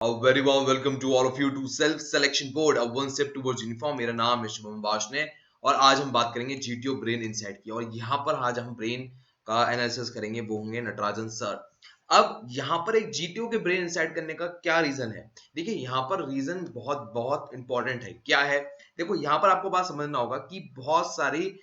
A very warm welcome to all of you to Self Selection Board, a one step towards uniform। मेरा नाम है शुभम वार्ष्णेय और आज हम बात करेंगे जीटीओ ब्रेन इनसाइट की। और यहाँ पर आज हम ब्रेन का एनालिसिस करेंगे, वो होंगे नटराजन सर। अब यहाँ पर एक जीटीओ के ब्रेन इनसाइट करने का क्या रीजन है? देखिए यहाँ पर रीजन बहुत बहुत इंपॉर्टेंट है। क्या है? देखो यहाँ पर आपको बात समझना होगा कि बहुत सारी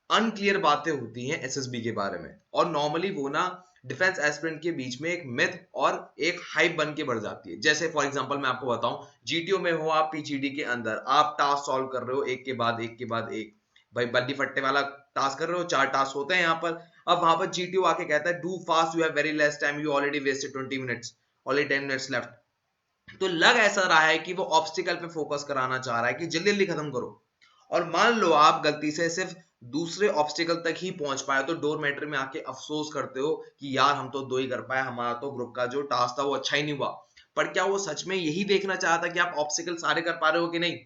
अनक्लियर बातें होती हैं एसएसबी के बारे में, और नॉर्मली वो ना डिफेंस एस्पिरेंट के बीच में एक मिथ और एक हाइप बन के बढ़ जाती है। जैसे फॉर एग्जांपल मैं आपको बताऊं, जीटीओ में हो आप, पीजीडी के अंदर आप टास्क सॉल्व कर रहे हो एक के बाद एक के बाद एक। भाई बल्ली फट्टे वाला टास्क कर रहे हो, 4 टास्क होते हैं यहाँ पर। अब वहां पर जीटीओ आके कहता है do fast, you have very less time, you already wasted 20 minutes, already 10 minutes left. तो लग ऐसा रहा है कि वो ऑब्स्टिकल पे फोकस कराना चाह रहा है कि जल्दी जल्दी खत्म करो। और मान लो आप गलती से सिर्फ दूसरे ऑब्स्टिकल तक ही पहुंच पाए, तो डोरमेट्री में आके अफसोस करते हो कि यार हम तो 2 ही कर पाए, हमारा तो ग्रुप का जो टास्क था वो अच्छा ही नहीं हुआ। पर क्या वो सच में यही देखना चाहता कि आप ऑब्स्टिकल सारे कर पा रहे हो कि नहीं?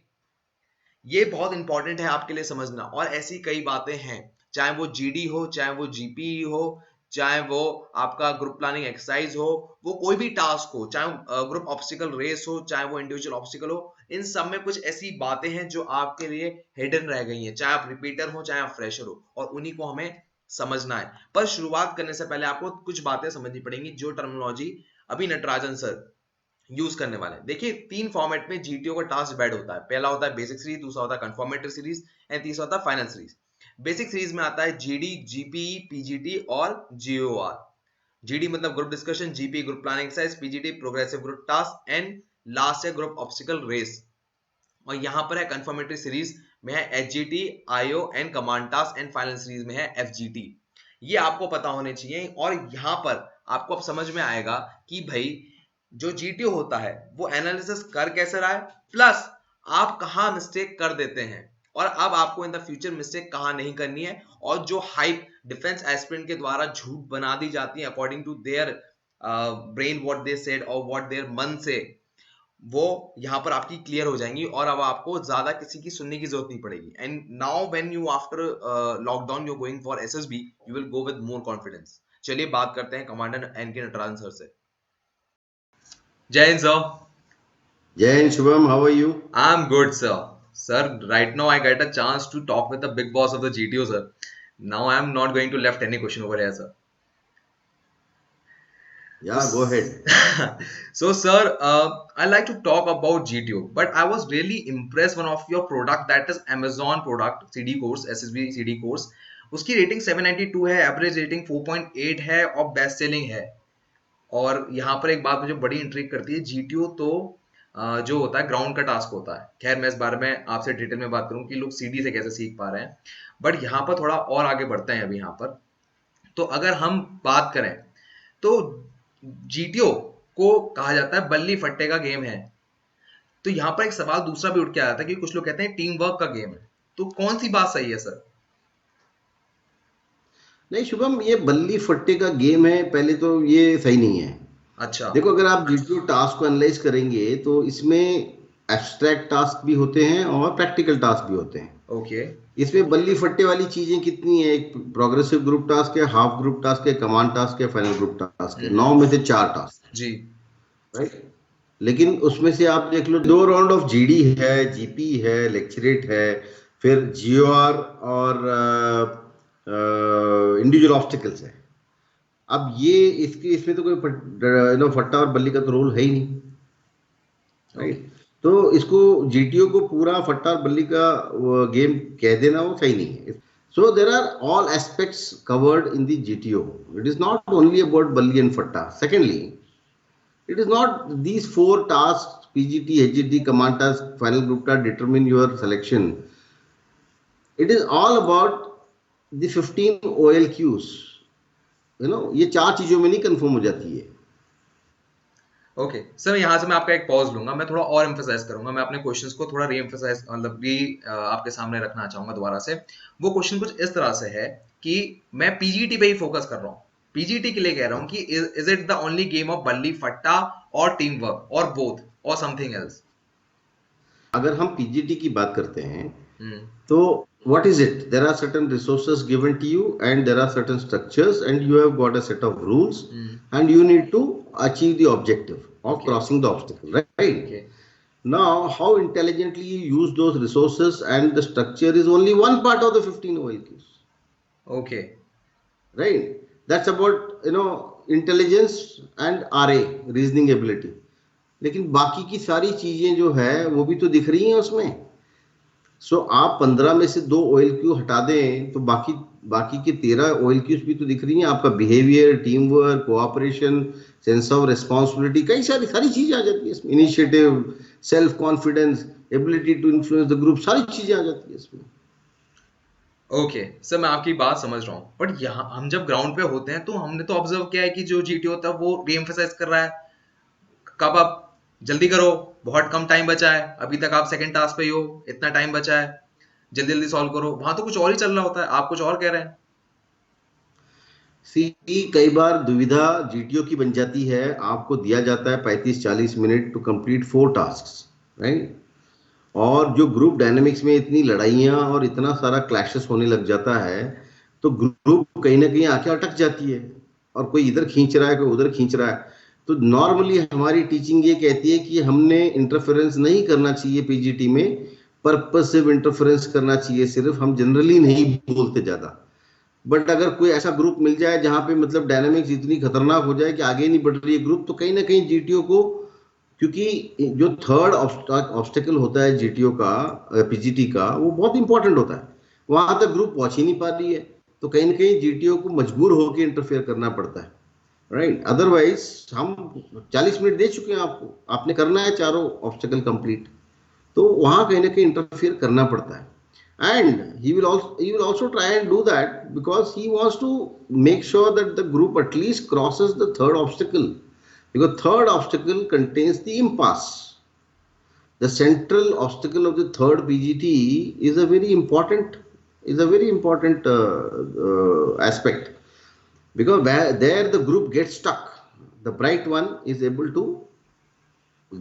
ये बहुत इंपॉर्टेंट है आपके लिए समझना। और ऐसी कई बातें हैं, चाहे वो जीडी हो, चाहे वो जीपी हो, चाहे वो आपका ग्रुप प्लानिंग एक्सरसाइज हो, वो कोई भी टास्क हो, चाहे ग्रुप ऑब्स्टिकल रेस हो, चाहे वो इंडिविजुअल ऑब्स्टिकल हो, इन सब में कुछ ऐसी बातें हैं जो आपके लिए हिडन रह गई हैं, चाहे आप रिपीटर हो चाहे आप फ्रेशर हो, और उन्हीं को हमें समझना है। पर शुरुआत करने से पहले आपको कुछ बातें समझनी पड़ेंगी, जो टर्मिनोलॉजी अभी नटराजन सर यूज करने वाले हैं। देखिए 3 फॉर्मेट में जीटीओ का टास्क डिवाइड होता है। पहला होता है बेसिक सीरीज, दूसरा होता है कंफर्मेटरी सीरीज एंड तीसरा होता है फाइनल सीरीज। बेसिक सीरीज में आता है जीडी, जीपीई, पीजीटी और जीओआर। जीडी मतलब group discussion, GP group planning exercise, PGT progressive group task and last है ग्रुप ऑब्स्टिकल रेस। और यहां पर है कंफर्मेटरी सीरीज में है HGT, IO and command task and final series में है एफजीटी। ये आपको पता होने चाहिए। और यहां पर आपको अब समझ में आएगा कि भाई जो जीटीओ होता है वो एनालिसिस कर कैसे रहा है, प्लस आप कहां मिस्टेक कर देते हैं, और अब आपको इन द फ्यूचर मिस्टेक कहां नहीं करनी है। और जो हाइप डिफेंस एस्पिरेंट के द्वारा झूठ बना दी जाती है according to their brain what they said और व्हाट देयर मन से, वो यहां पर आपकी क्लियर हो जाएंगी और अब आपको ज्यादा किसी की सुनने की जरूरत नहीं पड़ेगी। And now when you after lockdown you going for SSB, you will go with more confidence. चलिए बात करते हैं कमांडर एन के नटराजन सर से। जय Hind sir. Jai Hind, Shubham, how are you? I'm good, sir. Sir, right now I get a chance to talk with the big boss of the GTO, sir. Now I'm not going to left any question over here, sir. Yeah, go ahead. So, sir, I like to talk about GTO, but I was really impressed one of your product, that is Amazon product CD course, SSB CD course. उसकी rating 792 है, average rating 4.8 है और best selling है। और यहाँ पर एक बात मुझे बड़ी इंट्रिग करती है, जीटीओ तो जो होता है ग्राउंड का टास्क होता है। खैर मैं इस बारे में आपसे डिटेल में बात करूं कि लोग सीडी से कैसे सीख पा रहे हैं, बट यहाँ पर थोड़ा और आगे बढ़ते हैं अभी यहाँ पर। तो अगर हम बात करें तो जीटीओ को कहा जाता है बल्ली फट्टे का गेम है। तो यहाँ पर एक सवाल दूसरा भी उठ के आया था कि कुछ लोग कहते हैं टीम वर्क का गेम है। तो कौन सी बात सही है सर? नहीं शुभम, ये बल्ली फट्टे का गेम है, पहले तो ये सही नहीं है। अच्छा, देखो, अगर आप जीटीओ टास्क को एनालाइज करेंगे तो इसमें एब्स्ट्रैक्ट टास्क भी होते हैं और प्रैक्टिकल टास्क भी होते हैं। ओके। इसमें बल्ली फट्टे वाली चीजें कितनी है? एक प्रोग्रेसिव ग्रुप टास्क है, हाफ ग्रुप टास्क है, कमांड टास्क है, फाइनल ग्रुप टास्क है। 9 में से 4 टास्क जी, राइट। लेकिन उसमें से आप देख लो, 2 राउंड ऑफ जीडी है, जीपी है, लेक्चरेट है, फिर जीओआर और इंडिविजुअल ऑब्स्टिकल्स है। अब ये इसमें तो कोई फट्टा और बल्ली का तो रोल है ही नहीं, राइट। तो इसको जीटीओ को पूरा फट्टा और बल्ली का गेम कह देना वो सही नहीं है। So there are all aspects covered in the GTO. It is not only about बल्ली एंड फट्टा। Secondly, it is not these 4 tasks, PGT, HGT, command task, final group task, determine your selection. It is all about the 15 OLQs. ये 4 चीजों में नहीं confirm हो जाती है। Okay sir, यहाँ से मैं आपका एक पॉज लूंगा, मैं थोड़ा और एम्फेसाइज करूंगा। मैं अपने क्वेश्चंस को थोड़ा रीएम्फेसाइज मतलब भी आपके सामने रखना चाहूंगा दोबारा से। वो क्वेश्चन कुछ इस तरह से है कि मैं पीजीटी पे ही फोकस कर रहा हूँ। पीजीटी के लिए कह रहा हूँ कि is it the only game of बल्ली फट्टा और टीम वर्क और बोथ और समथिंग एल्स? अगर हम पीजीटी की बात करते हैं तो what is it? There are certain resources given to you and there are certain structures and you have got a set of rules and you need to achieve the objective. of Okay. crossing the obstacle, right? Okay. Now, how intelligently you use those resources and the structure is only one part of the 15 OLQs, Okay. right? That's about, intelligence and RA, reasoning ability. लेकिन बाकी की सारी चीजें जो है वो भी तो दिख रही हैं उसमें. सो आप 15 में से 2 ऑयल क्यू हटा दें तो बाकी बाकी की 13 ऑयल क्यूज भी तो दिख रही हैं. आपका behaviour, team work, cooperation, sense of responsibility, कई सारी सारी चीजें आ जाती है इसमें. Initiative, self confidence, ability to influence the group, सारी चीजें आ जाती है इसमें. ओके सर, मैं आपकी बात समझ रहा हूँ, बट यहाँ हम जब ग्राउंड पे होते हैं तो हमने तो ऑब्जर्व किया है कि जो जीटीओ होता है वो रीएम्फसाइज कर रहा है कब आप जल्दी करो, बहुत कम टाइम बचा है, अभी तक आप सेकंड टास्क पे ही हो, इतना टाइम बचा है, जल्दी जल्दी सॉल्व करो. वहां तो कुछ और ही चल रहा होता है, आप कुछ और कह रहे हैं. सी, कई बार दुविधा जीटीओ की बन जाती है. आपको दिया जाता है 35-40 minute to complete 4 task, right? और जो ग्रुप डायनेमिक्स में इतनी लड़ाइयाँ और इतना सारा क्लैशेस होने लग जाता है तो ग्रुप कहीं ना कहीं आके अटक जाती है और कोई इधर खींच रहा है, कोई उधर खींच रहा है. तो नॉर्मली हमारी टीचिंग ये कहती है कि हमने इंटरफेरेंस नहीं करना चाहिए पीजीटी में, पर्पसिव इंटरफेरेंस करना चाहिए सिर्फ. हम जनरली नहीं बोलते ज्यादा. बट अगर कोई ऐसा ग्रुप मिल जाए जहां पे मतलब डायनामिक्स इतनी खतरनाक हो जाए कि आगे नहीं बढ़ रही है ग्रुप, तो कहीं ना कहीं जीटीओ को, क्योंकि जो थर्ड ऑब्स्टेकल होता है जीटीओ का, पीजीटी का, वो बहुत इंपॉर्टेंट होता है. वहां तक ग्रुप पहुंच ही नहीं पा रही है तो कहीं ना कहीं जीटीओ को मजबूर होकर इंटरफेयर करना पड़ता है, राइट? अदरवाइज हम 40 मिनट दे चुके हैं आपको, आपने करना है चारों ऑब्स्टेकल कंप्लीट, तो वहां कहीं ना कहीं इंटरफेयर करना पड़ता है. And he will also try and do that because he wants to make sure that the group at least crosses the third obstacle, because third obstacle contains the impasse. The central obstacle of the third PGT is a very important aspect, because there the group gets stuck. The bright one is able to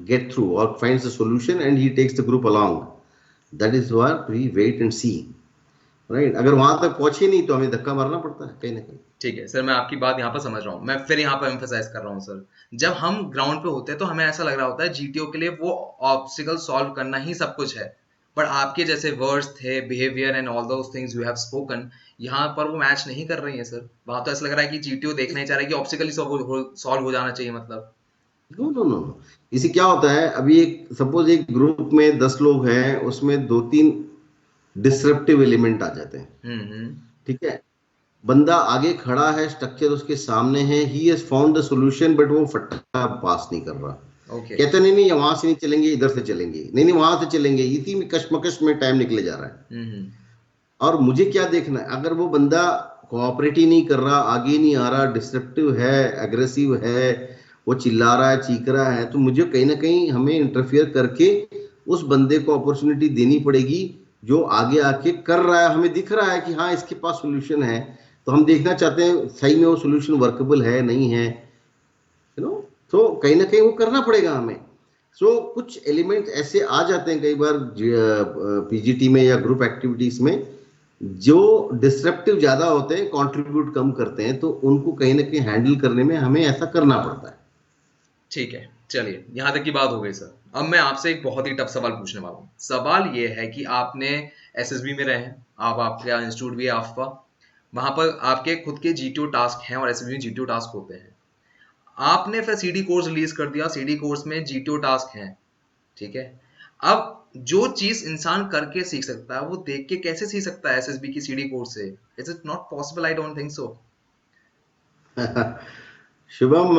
get through or finds the solution and he takes the group along. That is what we wait and see, right? अगर वहां तक पहुंचे नहीं तो हमें धक्का मारना पड़ता है कहीं ना कहीं. ठीक है सर, मैं आपकी बात यहाँ पर समझ रहा हूँ. मैं फिर यहाँ पर एम्फेसाइज कर रहा हूँ सर, जब हम ग्राउंड पे होते हैं तो हमें ऐसा लग रहा होता है जीटीओ के लिए वो ऑब्स्टिकल सॉल्व करना ही सब कुछ है, पर आपके जैसे वर्ड्स थे, behaviour and all those things you have spoken, यहाँ पर वो मैच नहीं कर रही है सर. वहां तो ऐसा लग रहा है कि जीटीओ देखना ही चाह रहा है कि ऑब्स्टिकल ही सॉल्व हो जाना चाहिए मतलब. नो नो नो नो, इसे क्या होता है, अभी एक सपोज एक ग्रुप में 10 लोग हैं, उसमें 2-3 डिसरप्टिव एलिमेंट आ जाते हैं. ठीक है, बंदा आगे खड़ा है, स्ट्रक्चर उसके सामने है, he has found the solution, but वो फट्टा पास नहीं कर रहा. Okay. कहते नहीं नहीं वहां से नहीं चलेंगे, इधर से चलेंगे, नहीं नहीं वहां से चलेंगे, इसी में कश्मकश में टाइम निकले जा रहा है. और मुझे क्या देखना है, अगर वो बंदा कोऑपरेट ही नहीं कर रहा, आगे नहीं आ रहा, डिस्ट्रप्टिव है, एग्रेसिव है, वो चिल्ला रहा है, चीख रहा है, तो मुझे कहीं ना कहीं हमें इंटरफियर करके उस बंदे को अपॉर्चुनिटी देनी पड़ेगी जो आगे आके कर रहा है. हमें दिख रहा है कि हाँ इसके पास सोल्यूशन है, तो हम देखना चाहते हैं सही में वो सोल्यूशन वर्केबल है नहीं है, तो कहीं ना कहीं वो करना पड़ेगा हमें. कुछ एलिमेंट ऐसे आ जाते हैं कई बार पीजीटी में या ग्रुप एक्टिविटीज में जो डिस्ट्रप्टिव ज्यादा होते हैं, कंट्रीब्यूट कम करते हैं, तो उनको कहीं ना कहीं हैंडल करने में हमें ऐसा करना पड़ता है. ठीक है, चलिए यहाँ तक की बात हो गई सर. अब मैं आपसे एक बहुत ही टफ सवाल पूछने वाला हूँ. सवाल ये है कि आपने एसएसबी में रहे हैं, आपका इंस्टीट्यूट भी है आपका, वहां पर आपके खुद के जीटीओ टास्क हैं और एसएसबी में जीटीओ टास्क होते हैं. आपने फिर सीडी कोर्स रिलीज कर दिया, सीडी कोर्स में जीटीओ टास्क हैं, ठीक है. अब जो चीज इंसान करके सीख सकता है वो देख के कैसे सीख सकता है एसएसबी की सीडी कोर्स से? Is it not possible? I don't think so. Shubham,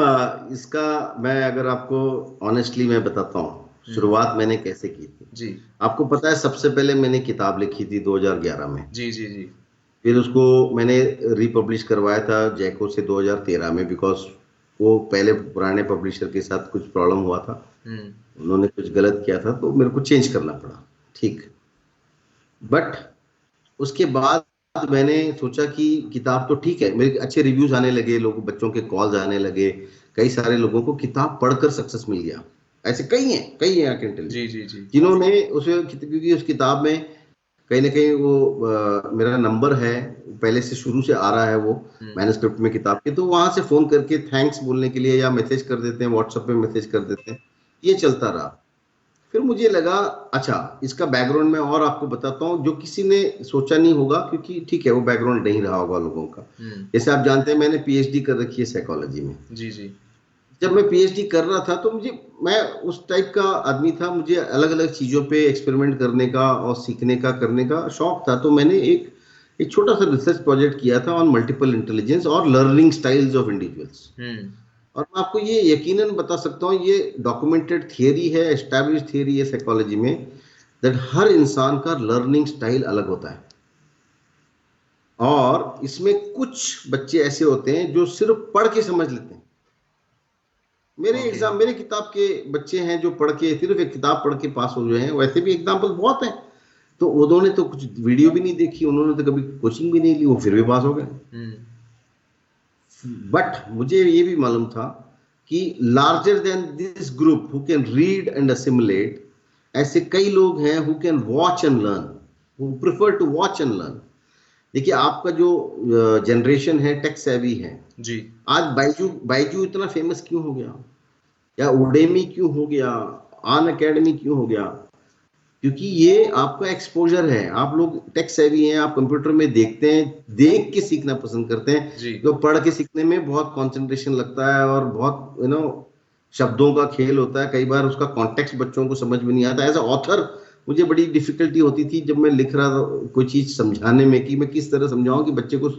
इसका मैं अगर आपको ऑनेस्टली मैं बताता हूँ शुरुआत मैंने कैसे की थी. जी. आपको पता है सबसे पहले मैंने किताब लिखी थी 2011 में. जी जी जी. फिर उसको मैंने रिपब्लिश करवाया था जैको से 2013 में, बिकॉज वो पहले पुराने पब्लिशर के साथ कुछ प्रॉब्लम हुआ था, उन्होंने कुछ गलत किया था तो मेरे को चेंज करना पड़ा. ठीक, बट उसके बाद मैंने सोचा कि किताब तो ठीक है, मेरे अच्छे रिव्यूज आने लगे, लोग बच्चों के कॉल्स आने लगे, कई सारे लोगों को किताब पढ़कर सक्सेस मिल गया. ऐसे कई हैं आई कैन टेल यू, जी जी जी. जिन्होंने उसे, क्योंकि उस किताब में कहीं ना कहीं वो मेरा नंबर है, पहले से शुरू से आ रहा है वो मैन्युस्क्रिप्ट में किताब के, तो वहां से फोन करके थैंक्स बोलने के लिए या मैसेज कर देते हैं, व्हाट्सएप पे मैसेज कर देते हैं, ये चलता रहा। फिर मुझे लगा अच्छा इसका बैकग्राउंड मैं और आपको बताता हूँ जो किसी ने सोचा नहीं होगा, क्योंकि ठीक है वो बैकग्राउंड नहीं रहा होगा लोगों का। जैसे आप जानते हैं मैंने पीएचडी कर रखी है साइकोलॉजी में। जी जी। जब मैं पीएचडी कर रहा था तो मैं उस टाइप का आदमी था, मुझे अलग अलग चीजों पे एक्सपेरिमेंट करने का और सीखने का करने का शौक था। तो मैंने एक छोटा सा रिसर्च प्रोजेक्ट किया था ऑन मल्टीपल इंटेलिजेंस और लर्निंग स्टाइल्स ऑफ इंडिविजुअल्स। और मैं आपको ये यकीनन बता सकता हूँ, ये डॉक्यूमेंटेड थियरी है, एस्टैब्लिश थियरी है साइकोलॉजी में, दैट हर इंसान का लर्निंग स्टाइल अलग होता है। और इसमें कुछ बच्चे ऐसे होते हैं जो सिर्फ पढ़ के समझ लेते हैं। मेरे किताब के बच्चे हैं जो पढ़ के सिर्फ एक किताब पढ़ के पास हो गए हैं, वैसे भी एग्जाम्पल बहुत हैं। तो उन्होंने तो कुछ वीडियो भी नहीं देखी, उन्होंने तो कभी कोचिंग भी नहीं ली, वो फिर भी पास हो गए। बट मुझे ये भी मालूम था कि larger than this group who can read and assimilate, ऐसे कई लोग हैं who can watch and learn, who prefer to watch and learn. देखिए आपका जो जनरेशन है टेक सेवी है जी। आज बायजू बायजू इतना फेमस क्यों हो गया, या उडेमी क्यों हो गया, अन अकेडमी क्यों हो गया? क्योंकि ये आपका एक्सपोजर है। आप लोग टेक सेवी हैं, आप कंप्यूटर में देखते हैं, देख के सीखना पसंद करते हैं। तो पढ़ के सीखने में बहुत कंसंट्रेशन लगता है और बहुत शब्दों का खेल होता है, कई बार उसका कॉन्टेक्स्ट बच्चों को समझ में नहीं आता। एज अ ऑथर मुझे बड़ी डिफिकल्टी होती थी जब मैं लिख रहा था कोई चीज समझाने में, कि मैं किस तरह समझाऊं कि बच्चे को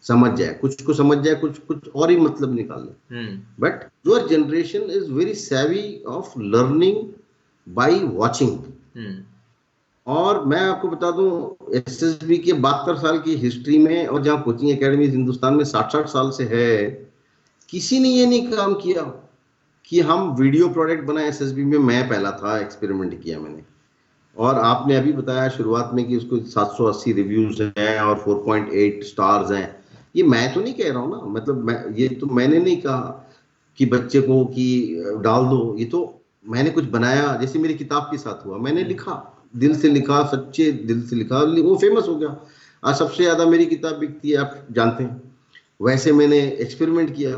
समझ जाए, कुछ को समझ जाए, कुछ कुछ और ही मतलब निकाल ले। But your generation is very सेवी ऑफ लर्निंग बाई वॉचिंग। और मैं आपको बता दूं एसएसबी के 72 साल की हिस्ट्री में, और जहां कोचिंग एकेडमी हिंदुस्तान में 60-60 साल से है, किसी ने ये नहीं काम किया कि हम वीडियो प्रोडक्ट बनाए एसएसबी में। मैं पहला था, एक्सपेरिमेंट किया मैंने। और आपने अभी बताया शुरुआत में कि उसको 780 रिव्यूज हैं और 4.8 स्टार्स हैं। ये मैं तो नहीं कह रहा हूं ना, मतलब ये तो मैंने नहीं कहा कि बच्चे को कि डाल दो, ये तो मैंने कुछ बनाया। जैसे मेरी किताब के साथ हुआ, मैंने लिखा, दिल से लिखा, सच्चे दिल से लिखा, वो फेमस हो गया। आज सबसे ज्यादा मेरी किताब बिकती है, आप जानते हैं। वैसे मैंने एक्सपेरिमेंट किया।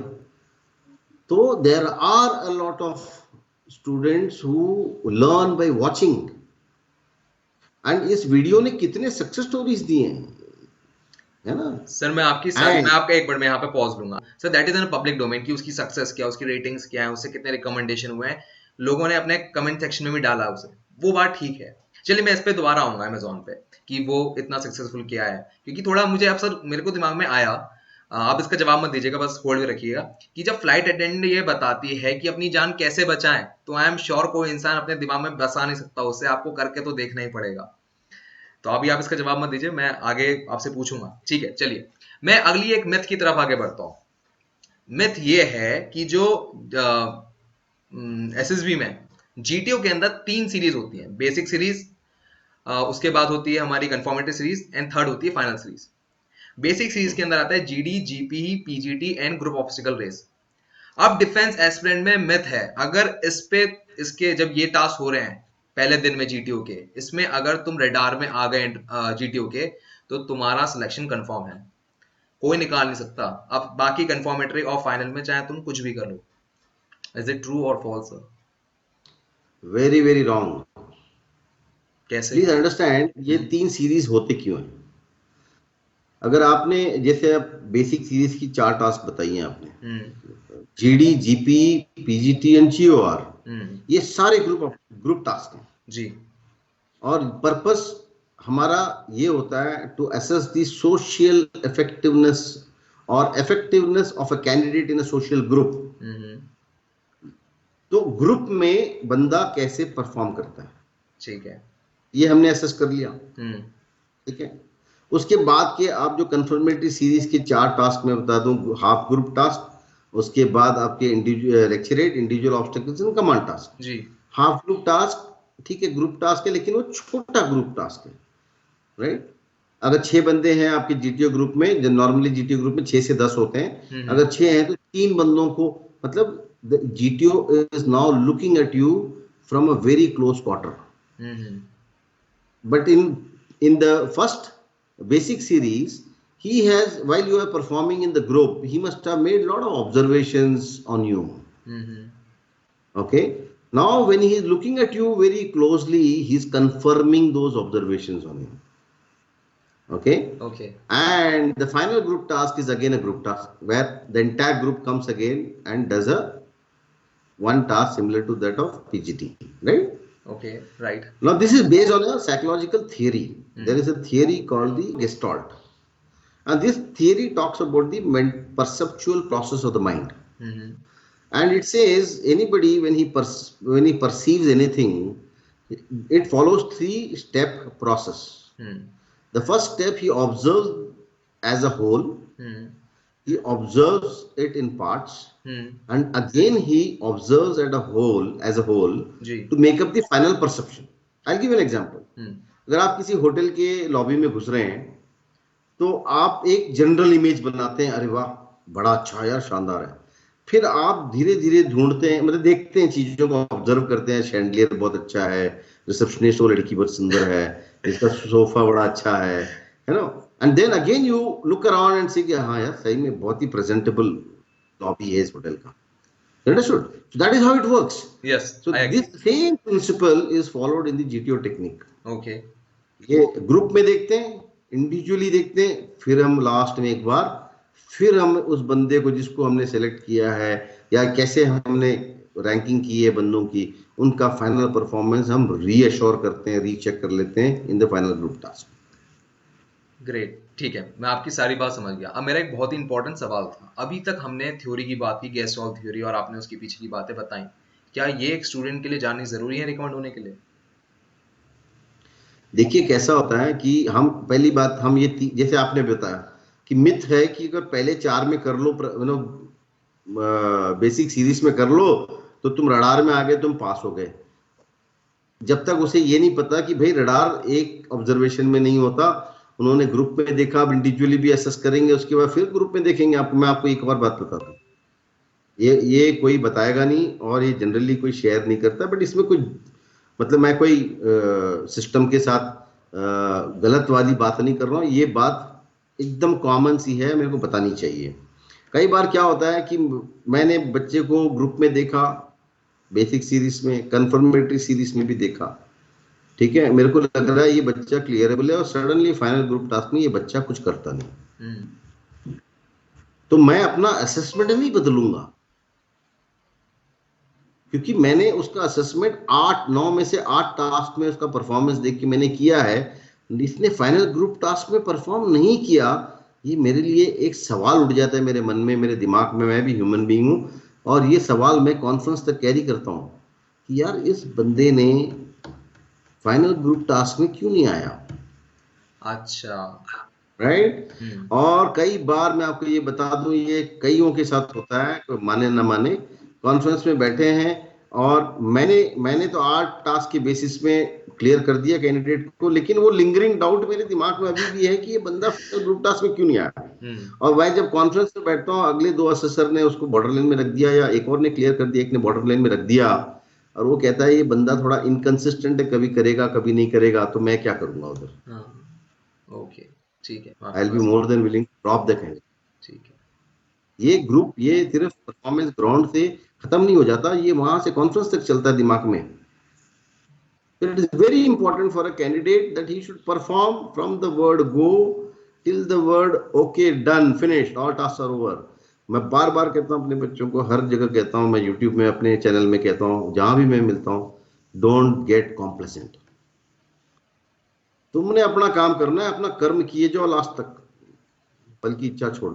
तो there are a lot of students who learn by watching, and इस वीडियो ने कितने सक्सेस स्टोरीज दिए हैं, है ना सर? मैं आपका एक बार मैं यहाँ पे पॉज लूंगा sir. That is in public domain कि उसकी सक्सेस क्या, उसकी रेटिंग्स क्या है, उससे कितने रिकमेंडेशन हुए हैं, लोगों ने अपने कमेंट सेक्शन में भी डाला उसे, वो बात ठीक है। चलिए मैं इस पे दोबारा आऊंगा अमेजोन पे कि वो इतना सक्सेसफुल क्या है, क्योंकि थोड़ा मुझे अब सर मेरे को दिमाग में आया। आप इसका जवाब मत दीजिएगा, बस होल्ड में रखिएगा। कि जब फ्लाइट अटेंडेंट ये बताती है कि अपनी जान कैसे बचाएं, तो आई एम श्योर कोई इंसान अपने दिमाग में बसा नहीं सकता उसे, आपको करके तो देखना ही पड़ेगा। तो अभी आप इसका जवाब मत दीजिए, मैं आगे आपसे पूछूंगा, ठीक है? चलिए मैं अगली एक मिथ की तरफ आगे बढ़ता हूं। मिथ ये है कि जो एसएसबी में जीटीओ के अंदर 3 सीरीज होती है। बेसिक सीरीज, उसके बाद होती है हमारी कंफर्मेटिव सीरीज, एंड थर्ड होती है फाइनल सीरीज। बेसिक सीरीज के अंदर आता है GD, GP, PGT and group obstacle race. अब डिफेंस एस्पिरेंट में मिथ है, अगर इसके जब ये टास्क हो रहे हैं पहले दिन में जीटीओ के, इसमें अगर तुम रेडार में आ गए जीटीओ के, तो तुम्हारा सिलेक्शन कंफर्म है, कोई निकाल नहीं सकता। अब बाकी कंफर्मेटरी और फाइनल में चाहे तुम कुछ भी कर लो। इज इट ट्रू और false sir? Very very wrong. कैसे? प्लीज अंडरस्टैंड ये 3 सीरीज होते क्यों हैं। अगर आपने जैसे आप बेसिक सीरीज की 4 टास्क बताई हैं आपने, जीडी, जीपी, पीजीटी एंड जीओआर, ये सारे ग्रुप टास्क हैं जी। और पर्पस हमारा ये होता है to assess the social effectiveness और effectiveness of a candidate in a social group. तो ग्रुप में बंदा कैसे परफॉर्म करता है, ठीक है, ये हमने असेस कर लिया। ठीक है, उसके बाद के आप जो कंफर्मेटरी सीरीज के 4 टास्क में बता दूं, हाफ ग्रुप टास्क, उसके बाद आपके individual lecturette, individual obstacles and command task जी। हाफ ग्रुप टास्क ठीक है, ग्रुप टास्क है, लेकिन वो छोटा ग्रुप टास्क है, राइट। अगर 6 बंदे हैं आपके जीटीओ ग्रुप में, जो नॉर्मली जीटीओ ग्रुप में 6 से 10 होते हैं, अगर 6 हैं तो 3 बंदों को, मतलब GTO is now looking at you from a very close quarter. But in in the first basic series, he has, while you are performing in the group, he must have made a lot of observations on you. Okay. Now, when he is looking at you very closely, he is confirming those observations on you. Okay. Okay. And the final group task is again a group task where the entire group comes again and does a one task similar to that of PGT, right? Okay, right. Now, this is based on a psychological theory. There is a theory called the Gestalt. And this theory talks about the perceptual process of the mind. And it says anybody, when he perceives anything, it follows 3-step process. The first step, he observes as a whole. He observes it in parts, and again he observes as a whole to make up the final perception. I'll give an example. अगर आप किसी hotel के lobby में घुस रहे हैं तो आप एक जनरल इमेज बनाते हैं, अरे वाह बड़ा अच्छा यार, शानदार है। फिर आप धीरे धीरे ढूंढते हैं, मतलब देखते हैं, चीजों को ऑब्जर्व करते हैं, शैंडलियर बहुत अच्छा है, रिसेप्शनिस्ट वो लड़की बहुत सुंदर है, इसका सोफा बड़ा अच्छा है no, and then again you look around and see कि हाँ यार सही में बहुत ही प्रेजेंटेबल लॉबी है इस होटल का। Understood? So that is how it works. Yes. So this same principle is followed in the GTO technique. Okay. ये ग्रुप में देखते हैं, इंडिविजुअली देखते हैं, फिर हम लास्ट में एक बार फिर हम उस बंदे को जिसको हमने सेलेक्ट किया है या कैसे हमने रैंकिंग की है बंदों की, उनका फाइनल परफॉर्मेंस हम रीअश्योर करते हैं, रीचेक कर लेते हैं in the final group task. Great, ठीक है, मैं आपकी सारी बात समझ गया। अब मेरा एक बहुत ही इंपॉर्टेंट सवाल था। अभी तक हमने थ्योरी की बात की, गेस्टॉल थ्योरी, और आपने उसके पीछे की बातें बताई। क्या ये एक स्टूडेंट के लिए जाननी जरूरी है रिकमेंड होने के लिए? देखिए कैसा होता है कि हम पहली बात हम ये जैसे आपने बताया कि मिथ है कि अगर पहले 4 में कर लो, बेसिक सीरीज में कर लो तो तुम रडार में आ गए, तुम पास हो गए। जब तक उसे ये नहीं पता कि भाई रडार एक ऑब्जर्वेशन में नहीं होता, उन्होंने ग्रुप में देखा, अब इंडिविजुअली भी असेस करेंगे, उसके बाद फिर ग्रुप में देखेंगे। आपको मैं आपको एक और बात बताता हूँ, ये कोई बताएगा नहीं और ये जनरली कोई शेयर नहीं करता, बट इसमें कोई मतलब मैं कोई सिस्टम के साथ गलत वाली बात नहीं कर रहा हूँ, ये बात एकदम कॉमन सी है, मेरे को बतानी चाहिए। कई बार क्या होता है कि मैंने बच्चे को ग्रुप में देखा, बेसिक सीरीज में, कंफर्मेटरी सीरीज में भी देखा, ठीक है, मेरे को लग रहा है ये बच्चा क्लियरेबल है, और सडनली फाइनल ग्रुप टास्क में ये बच्चा कुछ करता नहीं, तो मैं अपना असेसमेंट नहीं बदलूंगा, क्योंकि मैंने उसका असेसमेंट 8-9 में से 8 टास्क में उसका परफॉर्मेंस देख के मैंने किया है, इसने फाइनल ग्रुप टास्क में परफॉर्म नहीं किया। ये मेरे लिए एक सवाल उठ जाता है मेरे मन में, मेरे दिमाग में, मैं भी ह्यूमन बीइंग हूं, और ये सवाल मैं कॉन्फ्रेंस तक कैरी करता हूं कि यार इस बंदे ने फाइनल ग्रुप टास्क में क्यों नहीं आया। अच्छा, राइट। और कई बार मैं आपको ये बता दूं, ये कईयों के साथ होता है, कोई माने ना माने, कॉन्फ्रेंस में बैठे हैं और मैंने तो 8 टास्क के बेसिस में क्लियर कर दिया कैंडिडेट को, लेकिन वो लिंगरिंग डाउट मेरे दिमाग में अभी भी है कि ये बंदा ग्रुप टास्क में क्यों नहीं आया। और मैं जब कॉन्फ्रेंस में बैठता हूँ, अगले 2 असेसर ने उसको बॉर्डर लाइन में रख दिया, या एक और ने क्लियर कर दिया, एक ने बॉर्डर लाइन में रख दिया, और वो कहता है ये बंदा थोड़ा इनकंसिस्टेंट है, कभी करेगा कभी नहीं करेगा, तो मैं क्या करूंगा उधर। ओके, ठीक है, I will be more than willing to drop the candidate. ठीक है, ये ग्रुप, ये सिर्फ परफॉर्मेंस ग्राउंड से खत्म नहीं हो जाता, ये वहां से कॉन्फ्रेंस तक चलता है दिमाग में। It is very important for a candidate that he should perform from the word go till the word okay, done, finished, all tasks are over. मैं बार बार कहता हूँ अपने बच्चों को, हर जगह कहता हूँ, मैं यूट्यूब में अपने चैनल में कहता हूँ, जहां भी मैं मिलता हूँ, डोंट गेट कॉम्प्लेसेंट। तुमने अपना काम करना है, अपना कर्म किए जाओ लास्ट तक, बल्कि इच्छा छोड़।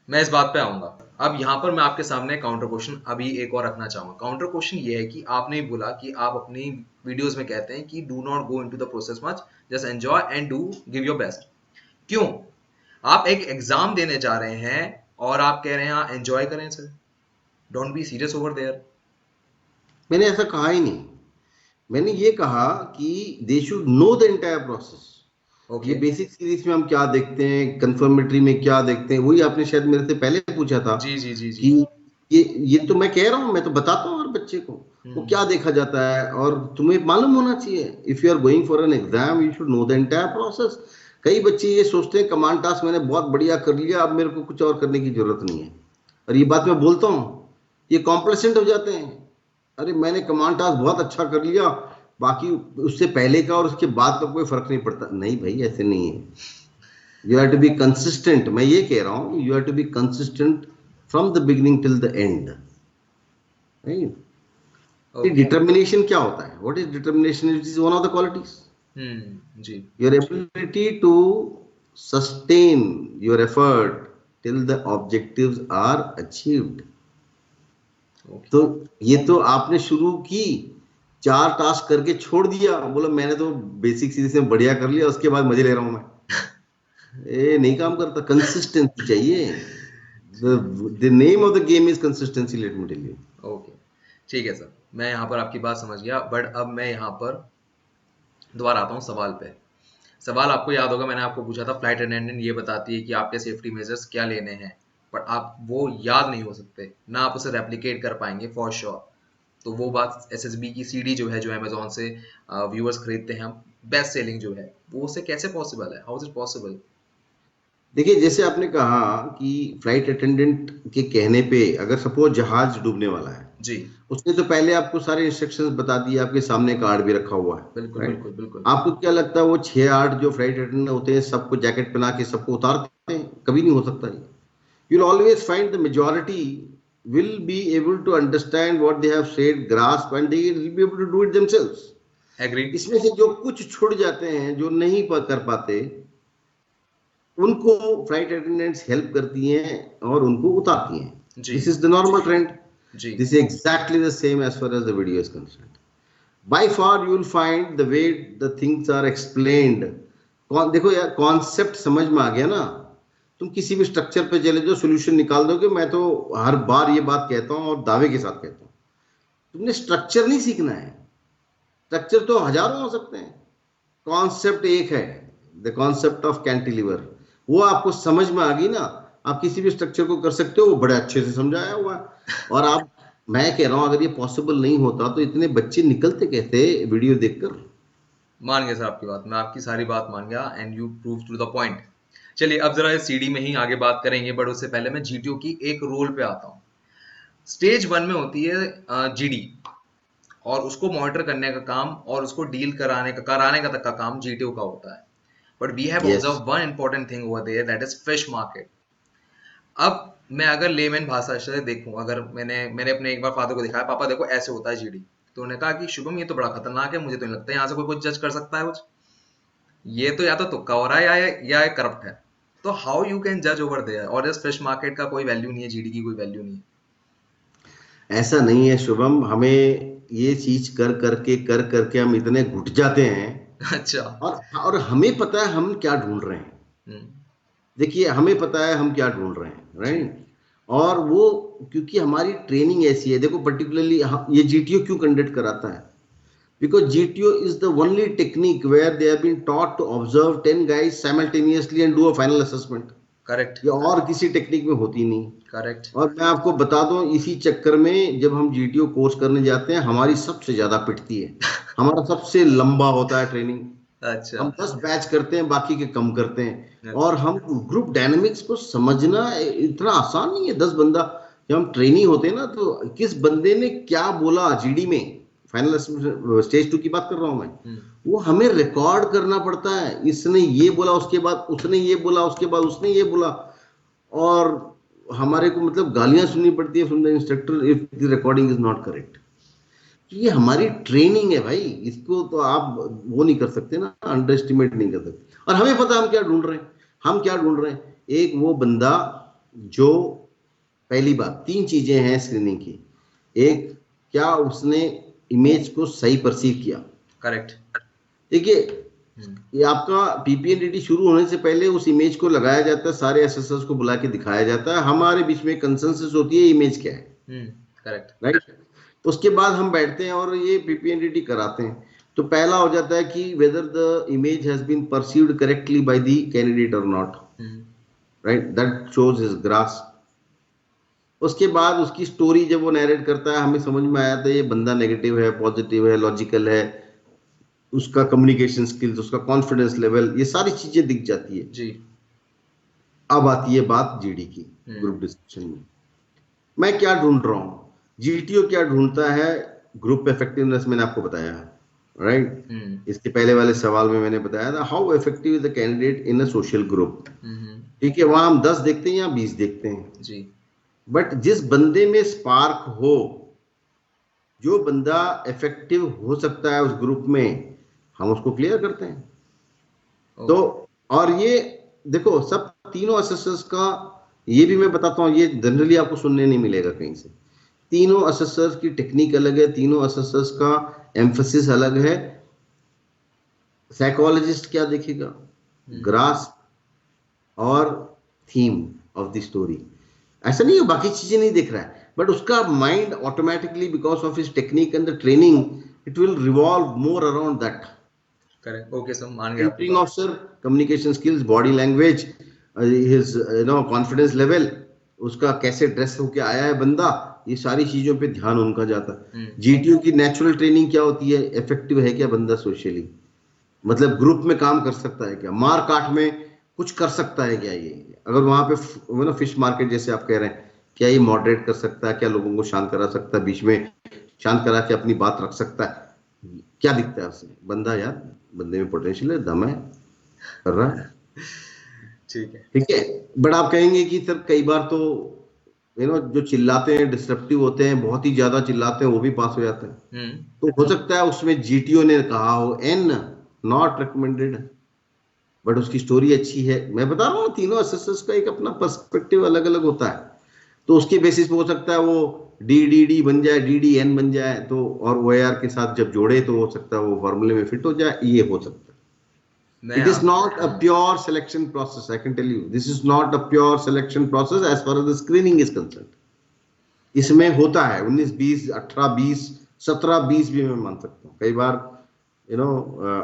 मैं इस बात पे आऊंगा। अब यहाँ पर मैं आपके सामने काउंटर क्वेश्चन अभी एक और रखना चाहूंगा। काउंटर क्वेश्चन ये है कि आपने बोला कि आप अपनी वीडियोस में कहते हैं कि do not go into the process much, just enjoy and do give your best. क्यों? आप एक एग्जाम देने जा रहे हैं और आप कह रहे हैं एंजॉय करें sir, don't be serious over there. मैंने ऐसा कहा ही नहीं, मैंने ये कहा कि they should know the entire process. ये बेसिक सीरीज में हम क्या देखते हैं, कंफर्मेटरी में क्या देखते हैं, वही आपने शायद मेरे से पहले पूछा था। जी जी जी जी। कि ये तो मैं कह रहा हूँ, मैं तो बताता हूँ हर बच्चे को वो क्या देखा जाता है, और तुम्हें मालूम होना चाहिए। If you are going for an exam you should know the entire process. कई बच्चे ये सोचते हैं कमांड टास्क मैंने बहुत बढ़िया कर लिया, अब मेरे को कुछ और करने की जरूरत नहीं है। और ये बात मैं बोलता हूँ, ये कॉम्प्लेसेंट हो जाते हैं। अरे मैंने कमांड टास्क बहुत अच्छा कर लिया, बाकी उससे पहले का और उसके बाद का कोई फर्क नहीं पड़ता। नहीं भाई, ऐसे नहीं है। You have to be consistent. मैं ये कह रहा हूँ, you have to be consistent from the beginning till the end. Okay. Determination क्या होता है? What is determination? It is one of the qualities. जी। Your ability to sustain your effort till the objectives are achieved. Okay. तो ये तो आपने शुरू की, 4 टास्क करके छोड़ दिया, बोला मैंने तो बेसिक सीरीज में बढ़िया कर लिया, उसके बाद मजे ले रहा हूं मैं। ये नहीं काम करता। कंसिस्टेंसी चाहिए। The name of the game is consistency, let me tell you. Okay, ठीक है सर, मैं यहाँ पर आपकी बात समझ गया, बट अब मैं यहाँ पर दोबारा आता हूँ सवाल पे। सवाल आपको याद होगा, मैंने आपको पूछा था फ्लाइट अटेंडेंट ये बताती है कि आपके सेफ्टी मेजर्स क्या लेने हैं, बट आप वो याद नहीं हो सकते ना, आप उसे रेप्लिकेट कर पाएंगे फॉर श्योर। तो वो बात एसएसबी की सीडी जो है, जो अमेजोन से व्यूअर्स खरीदते हैं हम, बेस्ट सेलिंग जो है, वो उससे कैसे पॉसिबल है? How is it possible? देखिए, जैसे आपने कहा कि फ्लाइट अटेंडेंट के कहने पे अगर सपोज जहाज डूबने वाला है, जी, उसने तो पहले आपको सारे इंस्ट्रक्शंस बता दिए, आपके सामने कार्ड भी रखा हुआ है, बिल्कुल राइट? बिल्कुल बिल्कुल। आपको क्या लगता है वो 6-8 जो फ्लाइट अटेंडेंट होते हैं सबको जैकेट पहना के सबको उतारते हैं? कभी नहीं हो सकता ये। you'll always find the majority will be able to understand what they have said, grasp, and they will be able to do it themselves. Agreed. इसमें से जो कुछ छुट जाते हैं, जो नहीं कर पाते, उनको फ्लाइट अटेंडेंट्स हेल्प करती हैं और उनको उतारती हैं। जी this is the normal trend. जी। This is exactly the same as far as the video is concerned. by far you will find the way the things are explained। देखो यार, कॉन्सेप्ट समझ में आ गया ना, तुम किसी भी स्ट्रक्चर पे चले जाओ, सॉल्यूशन निकाल दोगे। मैं तो हर बार ये बात कहता हूँ और दावे के साथ कहता हूँ, तुमने स्ट्रक्चर नहीं सीखना है। स्ट्रक्चर तो हजारों हो सकते हैं, कॉन्सेप्ट एक है, द कॉन्सेप्ट ऑफ कैंटिलीवर। वो आपको समझ में आ गई ना, आप किसी भी स्ट्रक्चर को कर सकते हो। वो बड़े अच्छे से समझाया हुआ है। और आप, मैं कह रहा हूं, अगर ये पॉसिबल नहीं होता तो इतने बच्चे निकलते कहते वीडियो देखकर। मान गया सर आपकी बात, मैं आपकी सारी बात मान गया, and you prove to the point. चलिए अब जरा सीडी में ही आगे बात करेंगे, बट उससे पहले मैं जीटीओ की एक रोल पे आता हूँ। स्टेज 1 में होती है जीडी, और उसको मॉनिटर करने का काम और उसको डील कराने का तक का काम जीटीओ का होता है। But we have yes. Observe one important thing over there, that is fish market. अब मैं अगर लेमैन भाषा से देखूं, अगर मैंने अपने एक बार फादर को दिखाया, पापा देखो ऐसे होता है जीडी, तो उन्होंने कहा कि शुभम ये तो बड़ा खतरनाक है, मुझे तो नहीं लगता यहाँ से कोई कुछ जज कर सकता है कुछ, ये तो या तो तुक्का हो रहा है या करप्ट है। तो हाउ यू कैन जज ओवर देयर? और इस फिश मार्केट का कोई वैल्यू नहीं है, जीडी की कोई वैल्यू नहीं ऐसा नहीं है शुभम, हमें ये चीज कर करके हम इतने घुट जाते हैं। है। अच्छा। और हमें पता है हम क्या ढूंढ रहे हैं। हम्म। देखिए, हमें पता है हम क्या ढूंढ रहे हैं, जी। राइट? और वो, क्योंकि हमारी ट्रेनिंग ऐसी है। देखो, पर्टिकुलरली ये जीटीओ क्यों कंडक्ट कराता है? Because GTO is the only technique where they have been taught to observe 10 guys simultaneously and do a final assessment। Correct. ये और किसी टेक्निक में होती नहीं। करेक्ट। और मैं आपको बता दूं, इसी चक्कर में जब हम जीटीओ कोर्स करने जाते हैं, हमारी सबसे ज्यादा पिटती है। हमारा सबसे लंबा होता है ट्रेनिंग। अच्छा। हम 10 बैच करते हैं, बाकी के कम करते हैं। और अच्छा। हम ग्रुप डायनेमिक्स को समझना इतना आसान नहीं है। 10 बंदा, जब हम ट्रेनिंग होते हैं ना, तो किस बंदे ने क्या बोला जीडी में, फाइनल स्टेज 2 की बात कर रहा हूं मैं, वो हमें रिकॉर्ड करना पड़ता है। इसने ये बोला, उसके बाद उसने ये बोला, उसके बाद उसने ये बोला, और हमारे को मतलब गालियां सुननी पड़ती है from the instructor if the recording is not correct. ये हमारी ट्रेनिंग है भाई, इसको तो आप वो नहीं कर सकते ना, अंडर एस्टिमेट नहीं कर सकते। और हमें पता है हम क्या ढूंढ रहे हैं। हम क्या ढूंढ रहे हैं? एक वो बंदा जो, पहली बात, 3 चीजें हैं स्क्रीनिंग की। एक, क्या उसने इमेज को सही परसीव किया। करेक्ट। देखिए, ये आपका पीपीएनडीटी शुरू होने से पहले उस इमेज को लगाया जाता है, सारे एसएसएस को बुला के दिखाया जाता है, हमारे बीच में कंसेंसस होती है इमेज क्या है। करेक्ट। राइट? उसके बाद हम बैठते हैं और ये पीपीएनडीटी कराते हैं। तो पहला हो जाता है कि whether the image has been perceived correctly by the candidate और not. Right? That shows his grasp. उसके बाद उसकी स्टोरी जब वो नैरेट करता है, हमें समझ में आया था ये बंदा नेगेटिव है, पॉजिटिव है, लॉजिकल है, उसका कम्युनिकेशन स्किल्स, उसका कॉन्फिडेंस लेवल, ये सारी चीजें दिख जाती है। जी। अब आती है बात जीडी की, हम्म। ग्रुप डिस्कशन में मैं क्या ढूंढ रहा हूँ, जीटीओ क्या ढूंढता है। ग्रुप इफेक्टिवनेस मैंने आपको बताया, राइट। हम्म। इसके पहले वाले सवाल में मैंने बताया था how effective is the candidate in a social group. ठीक है, वहां हम 10 देखते हैं या 20 देखते हैं, जी। बट जिस बंदे में स्पार्क हो, जो बंदा इफेक्टिव हो सकता है उस ग्रुप में, हम उसको क्लियर करते हैं। तो ओके। और ये देखो, सब तीनों असेसर्स का, ये भी मैं बताता हूँ, ये जनरली आपको सुनने नहीं मिलेगा कहीं से। तीनों असेसर्स की टेक्निक अलग है, तीनों असेसर्स का एम्फोसिस अलग है। साइकोलॉजिस्ट क्या देखेगा, हम्म। ग्रास और थीम ऑफ द स्टोरी। ऐसा नहीं है बाकी चीजें नहीं देख रहा है, बट उसका mind automatically because of his technique and the training, it will revolve more around that. Correct. Okay sir, मान गया आपकी एंकरिंग बात। Officer, communication skills, body language, his confidence level, उसका कैसे ड्रेस होके आया है बंदा, ये सारी चीजों पे ध्यान उनका जाता है। हम्म। जीटीयू की नेचुरल ट्रेनिंग क्या होती है, इफेक्टिव है क्या बंदा सोशली, मतलब ग्रुप में काम कर सकता है क्या, मार काट में कुछ कर सकता है क्या, ये अगर वहां पे फिश मार्केट जैसे आप कह रहे हैं, क्या ये मॉडरेट कर सकता है, क्या लोगों को शांत करा सकता है, बीच में शांत करा के अपनी बात रख सकता है, क्या दिखता है उसमें, बंदा यार, बंदे में पोटेंशियल है, दम है, कर रहा है। ठीक है। ठीक है, बट आप कहेंगे कि सर कई बार तो जो चिल्लाते हैं, डिस्ट्रप्टिव होते हैं, बहुत ही ज्यादा चिल्लाते हैं, वो भी पास हो जाते हैं। हम्म। तो हो सकता है उसमें जीटीओ ने कहा हो एन नॉट रिकमेंडेड, बट उसकी स्टोरी अच्छी है। मैं बता रहा हूँ तीनों असेसर्स का एक अपना पर्सपेक्टिव अलग अलग होता है, तो उसके बेसिस पे हो सकता है वो डी डी डी बन जाए, डी डी एन बन जाए, तो और ओ आर के साथ जब जोड़े तो हो सकता है वो फॉर्मूले में फिट हो जाए, ये हो सकता है। मैं It is आप not a pure selection process, I can tell you. This is not a pure selection process as far as the screening is concerned. इसमें होता है 19 20 18 20 17 20 भी मैं मान सकता हूँ, कई बार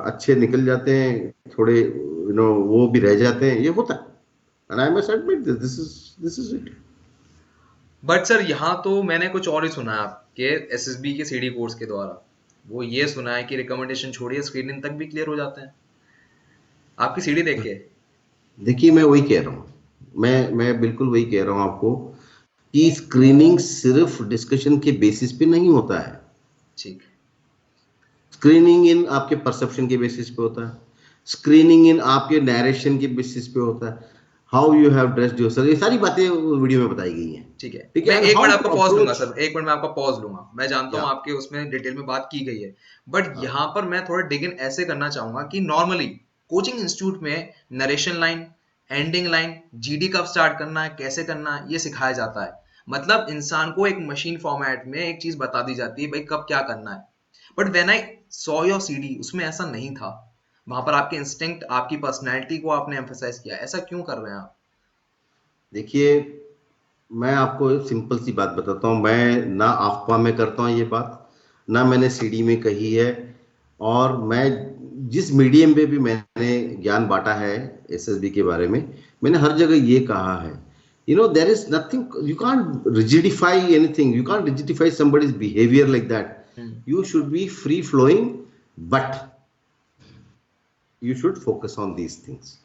अच्छे निकल जाते हैं, थोड़े वो भी रह जाते हैं, ये होता है। And I must admit this is it. But sir यहाँ तो मैंने कुछ और ही सुना है आपके एसएसबी के सीडी कोर्स के द्वारा। वो ये सुना है कि रिकमेंडेशन छोड़िए, स्क्रीनिंग तक भी क्लियर हो जाते हैं आपकी सीडी देख के। देखिए मैं वही कह रहा हूँ, मैं बिल्कुल वही कह रहा हूँ आपको, कि स्क्रीनिंग सिर्फ डिस्कशन के बेसिस पे नहीं होता है। ठीक है। स्क्रीनिंग इन आपके परसेप्शन के बेसिस पे होता है, स्क्रीनिंग इन आपके नरेशन के बेसिस पे होता है, how you have dressed yourself, ये सारी बातें वीडियो में बताई गई हैं। ठीक है, ठीक मैं है, एंड एक मिनट हाउ आपका टू पॉज लूंगा अप्रोच। सर, एक मिनट मैं आपका पॉज लूंगा। मैं जानता हूँ या आपके उसमें डिटेल में बात की गई है, बट यहाँ पर मैं थोड़ा डिग इन ऐसे करना चाहूंगा कि नॉर्मली कोचिंग इंस्टीट्यूट में narration line, ending line, GD कब स्टार्ट करना है, कैसे करना है, ये सिखाया जाता है। मतलब इंसान को एक मशीन फॉर्मेट में एक चीज बता दी जाती है, भाई कब क्या करना है। But when I saw your CD, उसमें ऐसा नहीं था। वहां पर आपके इंस्टिंक्ट, आपकी पर्सनैलिटी को आपने एम्फेसाइज किया। ऐसा क्यों कर रहे हैं आप? देखिए, मैं आपको एक सिंपल सी बात बताता हूँ, मैं ना अफवाह में करता हूँ ये बात, ना मैंने सीडी में कही है, और मैं जिस मीडियम पे भी मैंने ज्ञान बांटा है एसएसबी के बारे में, मैंने हर जगह ये कहा है, there is nothing, you can't rigidify anything, you can't rigidify somebody's behaviour like that. Hmm. You should be free flowing, but you should focus on these things.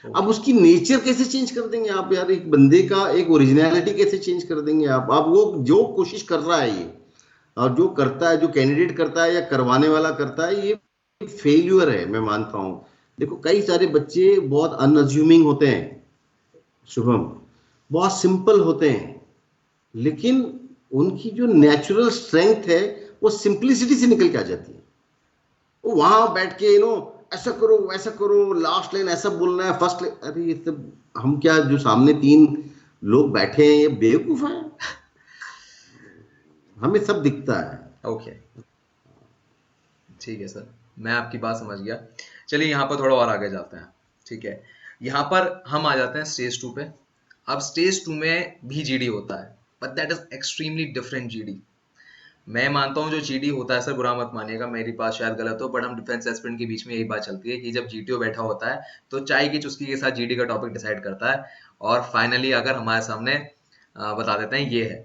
अब ओके। उसकी नेचर कैसे चेंज कर देंगे आप यार, एक बंदे का एक ओरिजिनलिटी कैसे चेंज कर देंगे आप वो जो कोशिश कर रहा है ये, और जो करता है, जो कैंडिडेट करता है या करवाने वाला करता है, ये फेल्यूर है, मैं मानता हूं। देखो कई सारे बच्चे बहुत अनअज्यूमिंग होते हैं शुभम, बहुत सिंपल होते हैं, लेकिन उनकी जो नेचुरल स्ट्रेंथ है वो सिंप्लिसिटी से निकल के आ जाती है। वो वहां बैठ के ऐसा करो वैसा करो, लास्ट लाइन ऐसा बोलना है, फर्स्ट लाइन, अरे ये सब, हम क्या, जो सामने 3 लोग बैठे हैं ये बेवकूफ हैं, हमें सब दिखता है। ओके। ठीक है सर, मैं आपकी बात समझ गया। चलिए यहाँ पर थोड़ा और आगे जाते हैं। ठीक है, यहाँ पर हम आ जाते हैं स्टेज 2 पे। अब स्टेज 2 में भी जीडी होता है, but that is extremely different GD. मैं मानता हूँ जो जीडी होता है, सर बुरा मत मानिएगा, मेरी बात शायद गलत हो, बट हम डिफेंस एस्पिरेंट के बीच में यही बात चलती है कि जब जीटीओ बैठा होता है तो चाय की चुस्की के साथ जीडी का टॉपिक डिसाइड करता है, और फाइनली अगर हमारे सामने बता देते हैं ये है।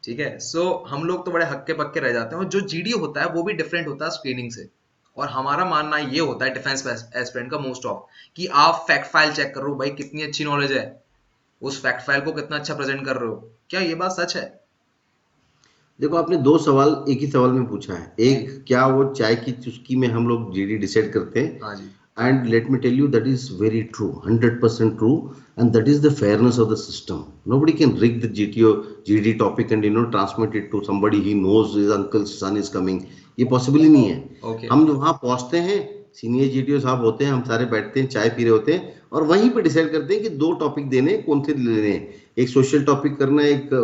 ठीक है, सो हम लोग तो बड़े हक्के पक्के रह जाते हैं, और जो जीडी होता है वो भी डिफरेंट होता है स्क्रीनिंग से। और हमारा मानना ये होता है डिफेंस एस्पिरेंट का मोस्ट ऑफ, कि आप फैक्ट फाइल चेक कर रहे हो, भाई कितनी अच्छी नॉलेज है, उस फैक्ट फाइल को कितना अच्छा प्रेजेंट कर रहे हो, क्या ये बात सच है? देखो, आपने दो सवाल एक ही सवाल में पूछा है। जी। एक, क्या वो चाय की चुस्की में हम लोग जीडी डिसाइड करते हैं? हाँ जी। And let me tell you, that is very true, 100% true, and that is the fairness of the system. Nobody can rig the GTO GD topic and transmit it to somebody he knows his uncle's son is coming. ये possible ही नहीं है. Okay. हम जो वहाँ पहुँचते हैं, senior GTO साहब होते हैं, हम सारे बैठते हैं, चाय पी रहे होते हैं, और वहीं पे डिसाइड करते हैं कि दो टॉपिक देने, कौन से लेने हैं. एक सोशल टॉपिक करना है, एक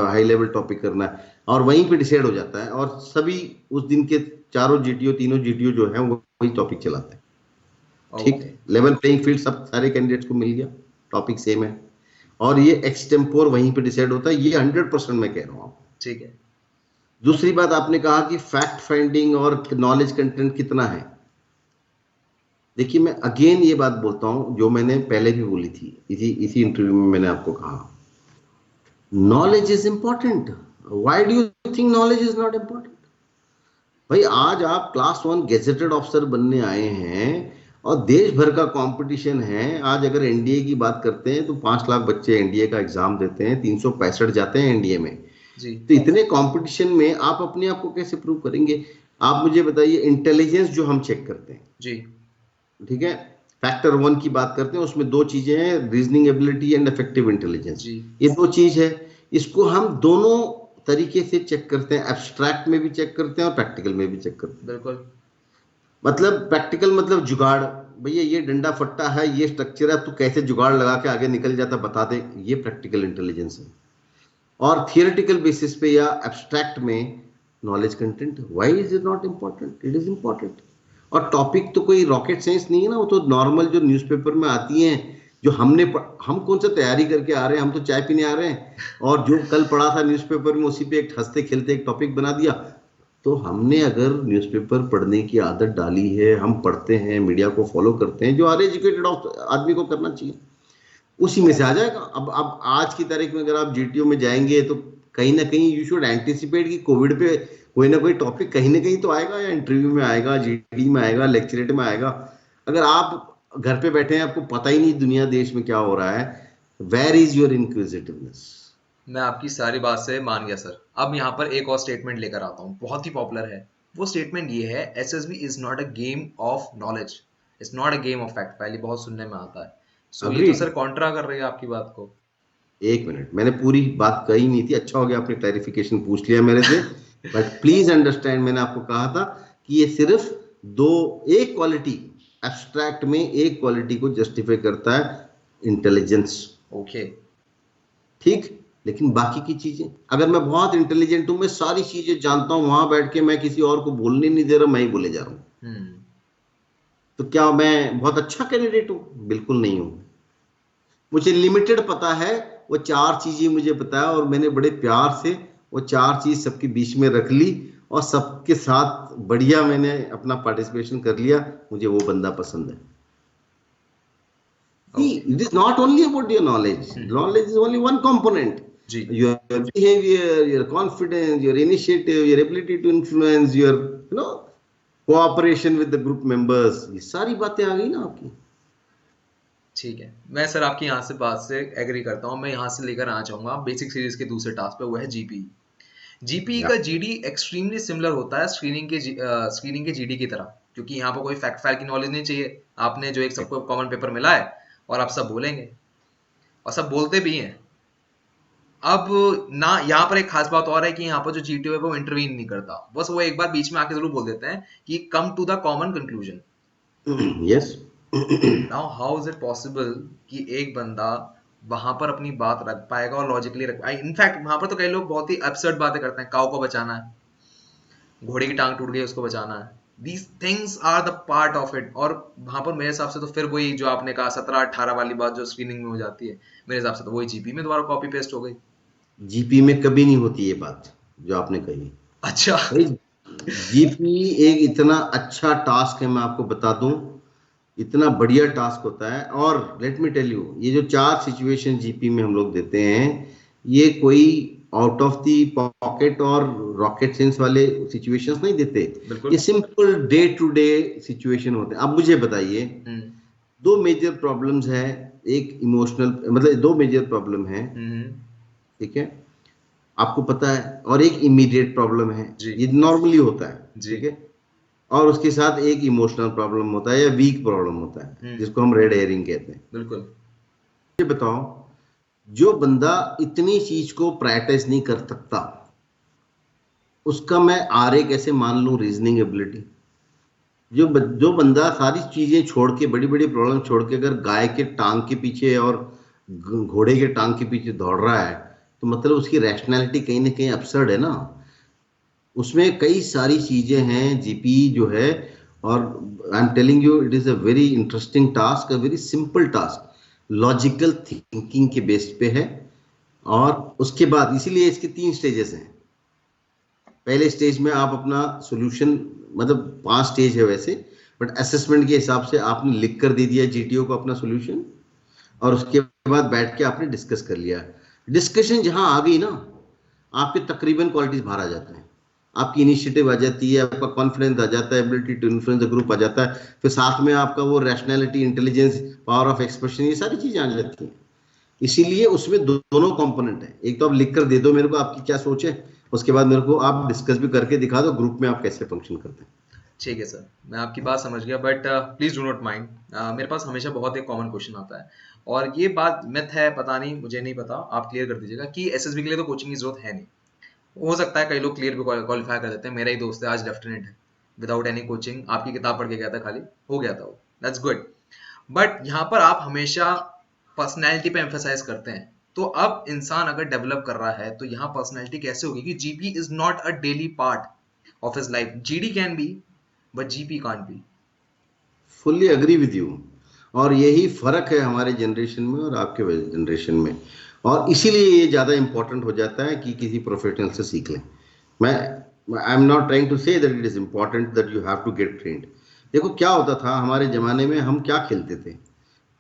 हाई लेवल टॉपिक करना है, और वहीं पे डिसाइड हो जाता है. और सभी उस दिन के चारों जीटीओ, तीनों जीटीओ जो है, वो वही टॉपिक चलाते हैं. ठीक, लेवल प्लेइंग फील्ड सब सारे कैंडिडेट्स को मिल गया, टॉपिक सेम है, और ये एक्सटेम्पोर वहीं पे डिसाइड होता है. ये 100% मैं कह रहा हूँ. ठीक है। दूसरी बात, आपने कहा कि फैक्ट फाइंडिंग और नॉलेज कंटेंट कितना है. देखिए, मैं अगेन ये बात बोलता हूं जो मैंने पहले भी बोली थी, इसी इंटरव्यू में मैंने आपको कहा, knowledge is important. Why do you think knowledge is not important? भाई, आज आप क्लास 1 गेजेटेड ऑफिसर बनने आए हैं, और देश भर का कंपटीशन है. आज अगर एनडीए की बात करते हैं तो 5 लाख बच्चे एनडीए का एग्जाम देते हैं, 365 जाते हैं एनडीए में. जी। तो इतने कंपटीशन में आप अपने आप को कैसे प्रूव करेंगे? आप मुझे बताइए, इंटेलिजेंस जो हम चेक करते हैं, जी। ठीक है, फैक्टर 1 की बात करते हैं, उसमें दो चीजें हैं, reasoning ability and effective intelligence. ये दो चीज है. इसको हम दोनों तरीके से चेक करते हैं, एब्स्ट्रैक्ट में भी चेक करते हैं और प्रैक्टिकल में भी चेक करते हैं. बिल्कुल. मतलब प्रैक्टिकल मतलब जुगाड़, भैया ये डंडा फट्टा है, ये स्ट्रक्चर है, तू कैसे जुगाड़ लगा के आगे निकल जाता बता दे, ये प्रैक्टिकल इंटेलिजेंस है. और थियोरेटिकल बेसिस पे या एब्स्ट्रैक्ट में knowledge content, why is it not important? It is important. और टॉपिक तो कोई रॉकेट साइंस नहीं है ना, वो तो नॉर्मल जो न्यूज़पेपर में आती हैं, जो हम कौन सा तैयारी करके आ रहे हैं, हम तो चाय पीने आ रहे हैं, और जो कल पढ़ा था न्यूज़पेपर में उसी पे एक हंसते खेलते एक टॉपिक बना दिया. तो हमने अगर न्यूज़पेपर पढ़ने की आदत डाली है, हम पढ़ते हैं, मीडिया को फॉलो करते हैं, जो हर एजुकेटेड आदमी को करना चाहिए, उसी में से आ जाएगा. अब आज की तारीख में अगर आप जीटीओ में जाएंगे तो कहीं ना कहीं यू शुड एंटिसिपेट कि कोविड पे कोई ना कोई टॉपिक कहीं ना कहीं तो आएगा, या इंटरव्यू में आएगा, जीडी में आएगा, लेक्चरेट में आएगा. अगर आप घर पे बैठे हैं, आपको पता ही नहीं दुनिया देश में क्या हो रहा है, वेयर इज योर इंक्विजिटिवनेस? मैं आपकी सारी बात से मान गया सर. अब यहाँ पर एक और स्टेटमेंट लेकर आता हूँ, बहुत ही पॉपुलर है. वो स्टेटमेंट ये है, SSB is not a game of knowledge, it's not a game of fact. पहले बहुत सुनने में आता है. सो ये तो सर कॉन्ट्रा कर रही है आपकी बात को. एक मिनट, मैंने पूरी बात कही नहीं थी. अच्छा हो गया आपने क्लैरिफिकेशन पूछ लिया मेरे से. बट प्लीज अंडरस्टैंड, मैंने आपको कहा था कि ये सिर्फ एक क्वालिटी, एब्स्ट्रैक्ट में एक क्वालिटी को जस्टिफाई करता है, इंटेलिजेंस. ओके. ठीक, लेकिन बाकी की चीजें, अगर मैं बहुत इंटेलिजेंट हूं, मैं सारी चीजें जानता हूं, वहां बैठ के मैं किसी और को बोलने नहीं दे रहा, मैं ही बोले जा रहा हूं, तो क्या मैं बहुत अच्छा कैंडिडेट हूं? बिल्कुल नहीं हूं. मुझे लिमिटेड पता है, वो 4 चीजें मुझे पता है, और मैंने बड़े प्यार से वो 4 चीज सबके बीच में रख ली, और सबके साथ बढ़िया मैंने अपना पार्टिसिपेशन कर लिया. मुझे वो बंदा पसंद है. It is not only about your knowledge. Knowledge is only one component. Your behavior, your confidence, your initiative, your ability to influence, your cooperation with the group members, ये सारी बातें आ गई ना आपकी. ठीक है, मैं सर आपकी यहाँ से बात से एग्री करता हूँ. मैं यहाँ से लेकर आना चाहूंगा बेसिक सीरीज के दूसरे टास्क पे, वो है जीपी. जीपी का जीडी एक्सट्रीमली सिमिलर होता है स्क्रीनिंग के जीडी की तरह, क्योंकि यहाँ पर कोई फैक्ट फाइल की नॉलेज नहीं चाहिए. आपने जो एक सबको कॉमन पेपर मिला है, और आप सब बोलेंगे, और सब बोलते भी हैं. अब ना यहाँ पर एक खास बात और है कि यहाँ पर जो जीटीओ है वो इंटरवीन नहीं करता, बस वो एक बार बीच में आके जरूर बोल देते हैं कि come to the common conclusion. Yes. Now how is it possible कि एक बंदा वहां पर अपनी बात रख पाएगा और लॉजिकली रख पाएगा? इनफैक्ट वहां पर तो कई लोग बहुत ही absurd बातें करते हैं, काऊ को बचाना है, घोड़े की टांग टूट गई उसको बचाना है. These things are the part of it. और वहां पर मेरे हिसाब से तो फिर वही जो आपने कहा 17-18 वाली बात जो स्क्रीनिंग में हो जाती है, मेरे हिसाब से तो वही जीपी में दोबारा कॉपी पेस्ट हो गई. जीपी में कभी नहीं होती ये बात जो आपने कही. अच्छा. जीपी एक इतना अच्छा टास्क है, मैं आपको बता दूं, इतना बढ़िया टास्क होता है. और लेट मी टेल यू, ये जो 4 सिचुएशन जीपी में हम लोग देते हैं, ये कोई आउट ऑफ द पॉकेट और रॉकेट साइंस वाले सिचुएशंस नहीं देते। बिल्कुल। ये simple day to day situation होते हैं। अब मुझे बताइए, दो मेजर प्रॉब्लम्स हैं, एक इमोशनल, मतलब दो मेजर प्रॉब्लम है, ठीक है, आपको पता है, और एक इमीडिएट प्रॉब्लम है, ये नॉर्मली होता है, ठीक है, और उसके साथ एक इमोशनल प्रॉब्लम होता है या वीक प्रॉब्लम होता है, जिसको हम रेड हेयरिंग कहते हैं। बिल्कुल। ये बताओ, जो बंदा इतनी चीज को प्रायोरिटाइज नहीं कर सकता, उसका मैं आरए कैसे मान लूं, रीजनिंग एबिलिटी? जो बंदा सारी चीजें छोड़ के, बड़ी बड़ी प्रॉब्लम छोड़ के, अगर गाय के टांग के पीछे और घोड़े के टांग के पीछे दौड़ रहा है, तो मतलब उसकी रैशनैलिटी कहीं ना कहीं अपसर्ड है ना। उसमें कई सारी चीजें हैं, जीपी जो है, और I am telling you it is a very interesting task, a very simple task, logical thinking के बेस पे है। और उसके बाद इसीलिए इसके 3 स्टेजेस हैं। पहले स्टेज में आप अपना सॉल्यूशन, मतलब 5 स्टेज है वैसे, बट असेसमेंट के हिसाब से आपने लिख कर दे दिया जीटीओ को अपना सॉल्यूशन, और उसके बाद बैठ के आपने डिस्कस कर लिया। डिस्कशन जहां आ गई ना, आपके तकरीबन क्वालिटीज बाहर आ जाते हैं, आपकी इनिशिएटिव आ जाती है, आपका कॉन्फिडेंस आ जाता है, ability to influence the group आ जाता है, फिर साथ में आपका वो rationality, intelligence, power of expression, ये सारी चीजें आ जाती हैं। इसीलिए उसमें दोनों कंपोनेंट है। एक तो आप लिख कर दे दो मेरे को आपकी क्या सोच है, उसके बाद मेरे को आप डिस्कस भी करके दिखा दो ग्रुप में आप कैसे फंक्शन करते हैं। ठीक है सर, मैं आपकी बात समझ गया, but please do not mind, मेरे पास हमेशा बहुत एक कॉमन क्वेश्चन आता है, और ये बात मिथ है, पता नहीं, मुझे नहीं पता, आप क्लियर कर दीजिएगा कि एसएसबी के लिए तो कोचिंग की जरूरत है नहीं। हो सकता है कई लोग क्लियर भी क्वालिफाई कर देते हैं, मेरा ही दोस्त है आज लेफ्टिनेंट है, विदाउट एनी कोचिंग आपकी किताब पढ़ के गया था, खाली हो गया था वो, दैट्स गुड। बट यहाँ पर आप हमेशा पर्सनैलिटी पे एम्फेसाइज करते हैं, तो अब इंसान अगर डेवलप कर रहा है तो यहाँ पर्सनैलिटी कैसे होगी कि GP is not a daily part of his life, GD can be but GP can't be. Fully agree with you. और यही फर्क है हमारे जनरेशन में और आपके जनरेशन में, और इसीलिए ये ज़्यादा इंपॉर्टेंट हो जाता है कि किसी प्रोफेशनल से सीख लें। मैं I am not trying to say that it is important that you have to get trained. देखो क्या होता था हमारे ज़माने में, हम क्या खेलते थे,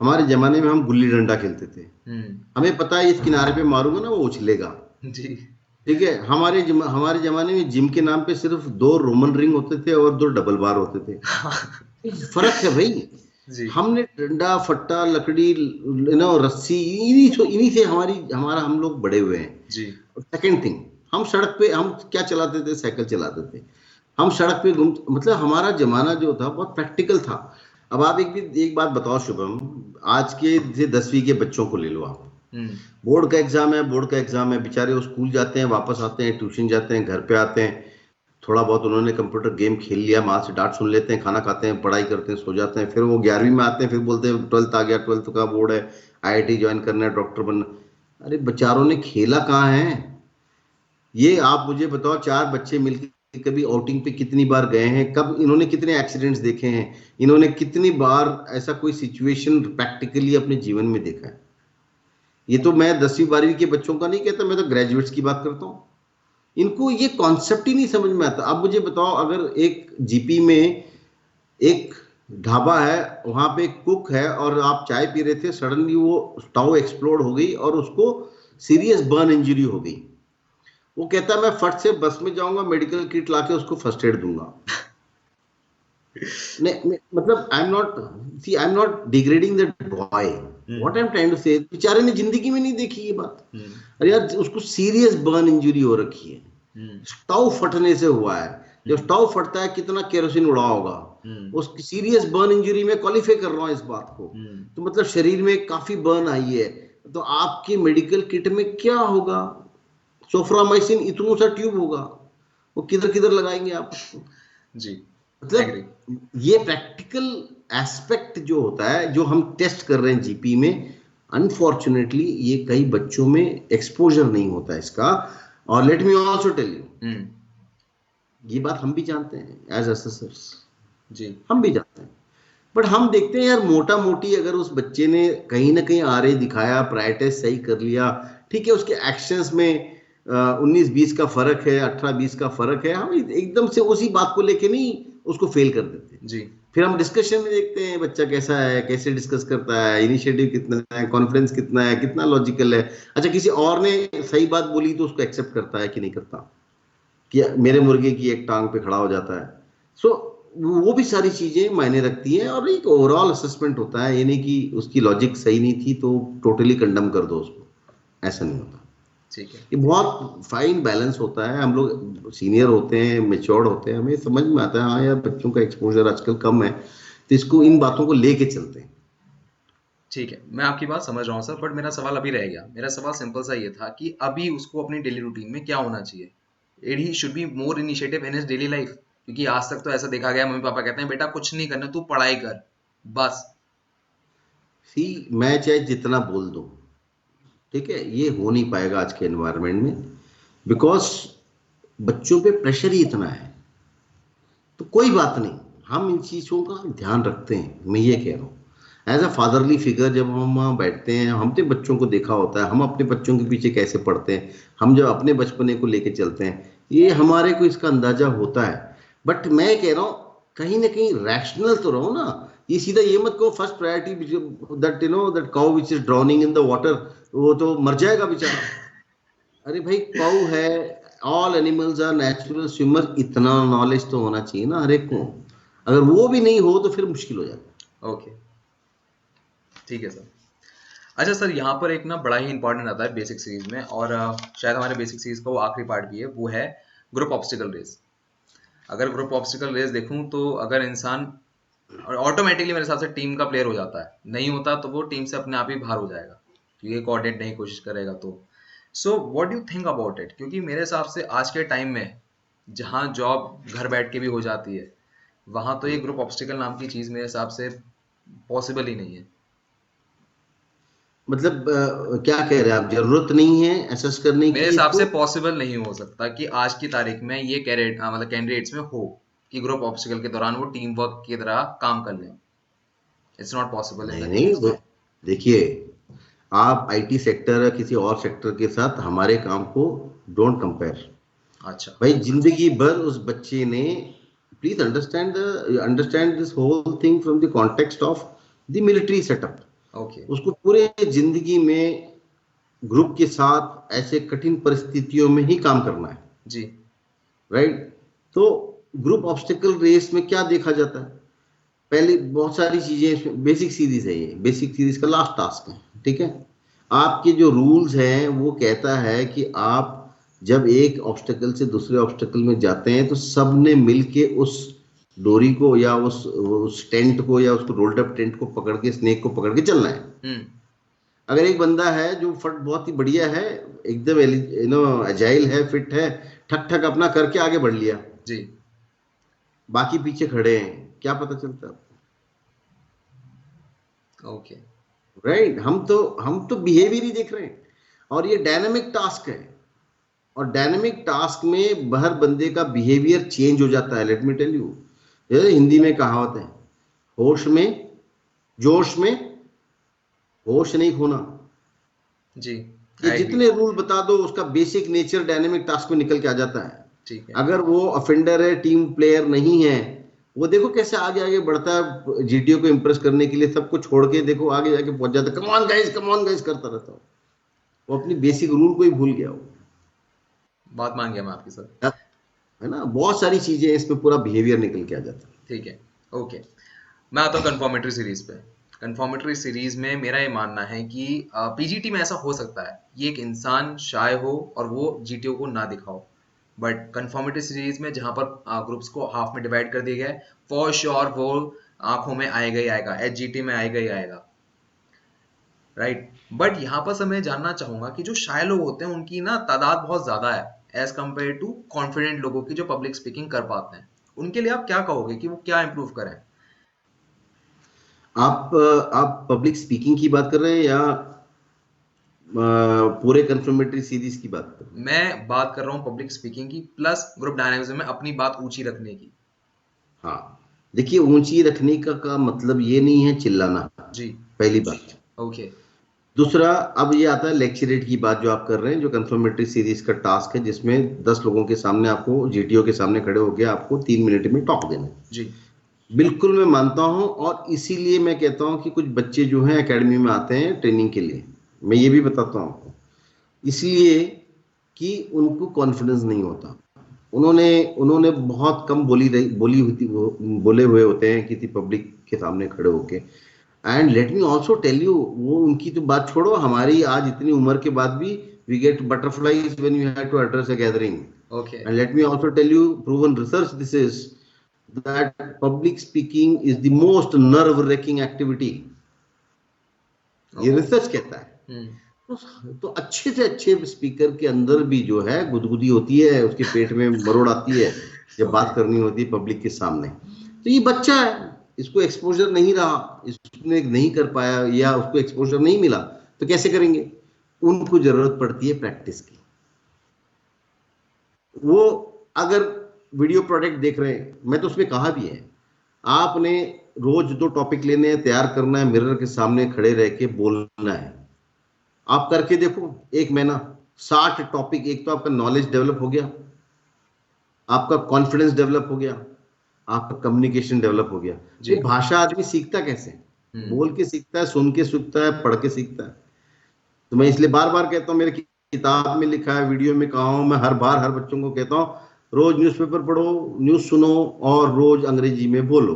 हमारे ज़माने में हम गुल्ली डंडा खेलते थे। हमें पता है इस किनारे पे मारूंगा ना वो उछलेगा, जी। ठीक है। हमारे ज़माने में जिम के नाम पे सिर्फ 2 रोमन रिंग होते थे और 2 डबल बार होते थे। फर्क है भाई। जी। हमने डंडा, फट्टा, लकड़ी, रस्सी, इन्हीं से हमारा हम लोग बड़े हुए हैं। जी। सेकंड थिंग, हम सड़क पे हम क्या चलाते थे, साइकिल चलाते थे। हम सड़क पे घूम, मतलब हमारा जमाना जो था बहुत प्रैक्टिकल था। अब आप एक बात बताओ शुभम, आज के 10वीं के बच्चों को ले लो आप, बोर्ड का एग्जाम है, बोर्ड का एग्जाम है, बेचारे वो स्कूल जाते हैं, वापस आते हैं, ट्यूशन जाते हैं, घर पे आते हैं, थोड़ा बहुत उन्होंने कंप्यूटर गेम खेल लिया, माँ से डांट सुन लेते हैं, खाना खाते हैं, पढ़ाई करते हैं, सो जाते हैं, फिर वो 11वीं में आते हैं, फिर बोलते हैं 12th आ गया, 12th का बोर्ड है, आईआईटी ज्वाइन करना है, डॉक्टर बनना। अरे बेचारों ने खेला कहाँ है? ये आप मुझे बताओ, 4 बच्चे मिलकर कभी आउटिंग पे कितनी बार गए हैं, कब इन्होंने कितने एक्सीडेंट्स देखे हैं, इन्होंने कितनी बार ऐसा कोई सिचुएशन प्रैक्टिकली अपने जीवन में देखा है? ये तो मैं 10वीं 12वीं के बच्चों का नहीं कहता, मैं तो ग्रेजुएट्स की बात करता हूँ। इनको ये कॉन्सेप्ट ही नहीं समझ में आता। अब मुझे बताओ, अगर एक जीपी में एक ढाबा है, वहां पे एक कुक है, और आप चाय पी रहे थे, सडनली वो स्टोव एक्सप्लोड हो गई और उसको सीरियस बर्न इंजरी हो गई, वो कहता है मैं फट से बस में जाऊंगा, मेडिकल किट लाके उसको फर्स्ट एड दूंगा। मतलब I am not degrading that boy, what I am trying to say, बेचारे ने जिंदगी में नहीं देखी ये बात। अरे यार, उसको सीरियस बर्न इंजरी हो रखी है, स्टोव फटने से हुआ है। जब स्टोव फटता है कितना केरोसिन उड़ा होगा, उस सीरियस बर्न इंजरी में क्वालिफाई कर रहा हूं इस बात को, तो मतलब शरीर में काफी बर्न आई है। तो आपके मेडिकल किट में क्या होगा? सोफ्रामाइसिन इतना सा ट्यूब होगा, वो किधर किधर लगाएंगे आप उसको? जी। मतलब ये प्रैक्टिकल एस्पेक्ट जो होता है, जो हम टेस्ट कर रहे हैं जीपी में, अनफॉर्चुनेटली ये कई बच्चों में एक्सपोजर नहीं होता है इसका। और let me also tell you, ये बात हम भी जानते हैं एज असेसर्स, जी हम भी जानते हैं, बट हम देखते हैं यार, मोटा मोटी अगर उस बच्चे ने कहीं ना कहीं आरए दिखाया, प्रायोरिटाइज सही कर लिया, ठीक है, उसके एक्शंस में 19-20 का फर्क है, 18-20 का फर्क है, हम एकदम से उसी बात को लेके नहीं उसको फेल कर देते हैं। जी फिर हम डिस्कशन में देखते हैं बच्चा कैसा है, कैसे डिस्कस करता है, इनिशिएटिव कितना है, कॉन्फिडेंस कितना है, कितना लॉजिकल है। अच्छा, किसी और ने सही बात बोली तो उसको एक्सेप्ट करता है कि नहीं करता, कि मेरे मुर्गे की एक टांग पे खड़ा हो जाता है। सो वो भी सारी चीजें मायने रखती हैं, और एक ओवरऑल असेसमेंट होता है। ये नहीं कि उसकी लॉजिक सही नहीं थी तो टोटली कंडम कर दो उसको, ऐसा नहीं होता। ठीक है। ये बहुत फाइन बैलेंस होता है। हम लोग सीनियर होते हैं, मेच्योर्ड होते हैं, हमें समझ में आता है हाँ यार बच्चों का एक्सपोजर आजकल कम है, तो इसको इन बातों को लेके चलते हैं। ठीक है, मैं आपकी बात समझ रहा हूँ सर, बट मेरा सवाल अभी रह गया। मेरा सवाल सिंपल सा ये था कि अभी उसको अपनी डेली रूटीन में क्या होना चाहिए? It he should be more initiative in his daily life, क्योंकि आज तक तो ऐसा देखा गया, मम्मी पापा कहते हैं बेटा कुछ नहीं करना, तू पढ़ाई कर बस। सी, मैं चाहे जितना बोल दूं, ठीक है, ये हो नहीं पाएगा आज के एनवायरनमेंट में, बिकॉज बच्चों पे प्रेशर ही इतना है। तो कोई बात नहीं, हम इन चीज़ों का ध्यान रखते हैं। मैं ये कह रहा हूँ, एज अ फादरली फिगर जब हम वहाँ बैठते हैं, हमने बच्चों को देखा होता है, हम अपने बच्चों के पीछे कैसे पढ़ते हैं, हम जब अपने बचपने को लेके चलते हैं, ये हमारे को इसका अंदाजा होता है। बट मैं कह रहा हूँ कहीं ना कहीं रैशनल तो रहो ना। ये सीधा ये मत कहो first priority that that cow which is drowning in the water, वो तो मर जाएगा बेचारा। अरे भाई, काऊ है, all animals are natural swimmer, इतना नॉलेज तो होना चाहिए ना हर एक को। अगर वो भी नहीं हो तो फिर मुश्किल हो जाता ओके, ठीक है सर। अच्छा सर, यहाँ पर एक ना बड़ा ही इंपॉर्टेंट आता है बेसिक सीरीज में, और शायद हमारे बेसिक सीरीज का वो आखिरी पार्ट भी है, वो है ग्रुप ऑब्स्टिकल रेस। अगर ग्रुप ऑब्स्टिकल रेस देखूं तो अगर इंसान ऑटोमेटिकली मेरे हिसाब से टीम का प्लेयर हो जाता है, नहीं होता तो वो टीम से अपने आप ही बाहर हो जाएगा, क्योंकि कोऑर्डिनेट नहीं कोशिश करेगा तो। So what do you think about it? क्योंकि मेरे हिसाब से आज के टाइम में जहाँ जॉब घर बैठ के भी हो जाती है, वहां तो है। ये ग्रुप ऑब्स्टिकल नाम की चीज मेरे हिसाब से पॉसिबल ही नहीं है। मतलब क्या कह रहे हैं आप, जरूरत नहीं है एसेस करने मेरे की हिसाब से इसको? पॉसिबल नहीं हो सकता कि आज की तारीख में ये मतलब कैंडिडेट्स में हो कि ग्रुप ऑब्स्टिकल के दौरान वो टीम वर्क की तरह काम कर लें। इट्स नॉट पॉसिबल इन नहीं द नहीं, केस। देखिए, आप आईटी सेक्टर या किसी और सेक्टर के साथ हमारे काम को डोंट कंपेयर। अच्छा। भाई जिंदगी भर उस बच्चे ने, please understand this whole thing from the context of the military setup. Okay. उसको पूरे जिंदगी में ग्रुप के साथ ऐसे कठिन परिस्थितियों में ही काम करना है, जी। राइट? तो ग्रुप ऑब्स्टिकल रेस में क्या देखा जाता है? पहले बहुत सारी चीजें, बेसिक सीरीज है, ये बेसिक सीरीज का लास्ट टास्क है, ठीक है। आपके जो रूल्स हैं वो कहता है कि आप जब एक ऑब्स्टिकल से दूसरे ऑब्स्टिकल में जाते हैं तो सबने मिलके उस डोरी को या उस टेंट को या उसको रोल्ड अप टेंट को पकड़ के, स्नेक को पकड़ के चलना है। हम्म। अगर एक बंदा है जो फट बहुत ही बढ़िया है, एकदम एजाइल है, फिट है, ठक ठक अपना करके आगे बढ़ लिया, जी। बाकी पीछे खड़े हैं, क्या पता चलता? ओके। राइट? हम तो बिहेवियर ही देख रहे हैं, और ये डायनामिक टास्क है। और डायनामिक टास्क में हर बंदे का बिहेवियर चेंज हो जाता है। Let me tell you, Hindi में कहावत है, होश में, जोश में होश नहीं खोना। जी। ये आई एग्री। जितने रूल बता दो, उसका बेसिक नेचर डायनेमिक टास्क में निकल के आ जाता है। ठीक है। अगर वो अफेंडर है, टीम प्लेयर नहीं है, वो देखो कैसे आगे आगे बढ़ता है, जीटीओ को इंप्रेस करने के लिए सब कुछ छोड़ के देखो आगे जाके पहुंच जाता है, कम ऑन गाइस करता रहता हो। वो अपनी बेसिक रूल को ही भूल गया हो, बात मान गया मैं आपकी सर। है ना? बहुत सारी चीजें इसमें पूरा बिहेवियर निकल के आ जाता है। ठीक है। ओके। मैं आता हूँ कंफर्मेटरी सीरीज पे। कंफर्मेटरी सीरीज में मेरा ये मानना है कि पीजीटी में ऐसा हो सकता है, ये एक इंसान शाय हो और वो जीटीओ को ना दिखाओ, बट कंफर्मेटरी सीरीज में जहां पर ग्रुप्स को हाफ में डिवाइड कर दिया गया है, फॉर श्योर वो आंखों में आएगा ही आएगा, एचजीटी में आएगा ही आएगा, राइट। बट यहाँ पर मैं जानना चाहूंगा कि जो शाय लोग होते हैं उनकी ना तादाद बहुत ज्यादा है एज कम्पेयर टू कॉन्फिडेंट लोगों की जो पब्लिक स्पीकिंग कर पाते हैं। उनके लिए आप क्या कहोगे कि वो क्या इंप्रूव करें? आप पब्लिक स्पीकिंग की बात कर रहे हैं या पूरे कंफर्मेटरी सीरीज की बात कर रहे हैं? मैं बात कर रहा हूँ पब्लिक स्पीकिंग की प्लस ग्रुप डायनामिज्म में अपनी बात ऊंची रखने की। हाँ, देखिए, ऊंची रखने का मतलब ये नहीं है चिल्लाना, जी। पहली बात। ओके। दूसरा, अब ये आता है लेक्चरेट की बात जो आप कर रहे हैं, जो कंफर्मेटरी सीरीज का टास्क है, जिसमें 10 लोगों के सामने आपको, जीटीओ के सामने खड़े होकर आपको 3 मिनट में टॉक देना है। जी। बिल्कुल मैं मानता हूं, और इसीलिए मैं कहता हूं कि कुछ बच्चे जो हैं एकेडमी में आते हैं ट्रेनिंग के लिए, मैं ये भी बताता हूं आपको, इसलिए कि उनको कॉन्फिडेंस नहीं होता। उन्होंने उन्होंने बहुत कम बोली होती, बोले हुए होते हैं किसी पब्लिक के सामने खड़े होके। And let me also tell you, वो उनकी तो बात छोड़ो, हमारी आज इतनी उम्र के बाद भी we get butterflies when you have to address a gathering. Okay. And let me also tell you, proven research this is, that public speaking is the most nerve wracking activity। ये ओह। रिसर्च कहता है। हम्म। तो अच्छे से अच्छे speaker के अंदर भी जो है गुदगुदी होती है, उसके पेट में मरोड़ आती है जब ओके। बात करनी होती है पब्लिक के सामने। तो ये बच्चा है, इसको एक्सपोजर नहीं रहा, इसने नहीं कर पाया या उसको एक्सपोजर नहीं मिला, तो कैसे करेंगे? उनको जरूरत पड़ती है प्रैक्टिस की। वो अगर वीडियो प्रोडक्ट देख रहे हैं, मैं तो उसमें कहा भी है, आपने रोज 2 टॉपिक लेने हैं, तैयार करना है, मिरर के सामने खड़े रह के बोलना है। आप करके देखो 1 महीना, 60 टॉपिक, एक तो आपका नॉलेज डेवलप हो गया, आपका कॉन्फिडेंस डेवलप हो गया, आपका कम्युनिकेशन डेवलप हो गया। जी। ये भाषा आदमी सीखता कैसे? हम्म। बोल के सीखता है, सुन के सीखता है, पढ़ के सीखता है। तो मैं इसलिए बार बार कहता हूँ, मेरे किताब में लिखा है, वीडियो में कहा हूँ, मैं हर बार हर बच्चों को कहता हूँ, रोज न्यूज़पेपर पढ़ो, न्यूज़ सुनो, और रोज अंग्रेजी में बोलो।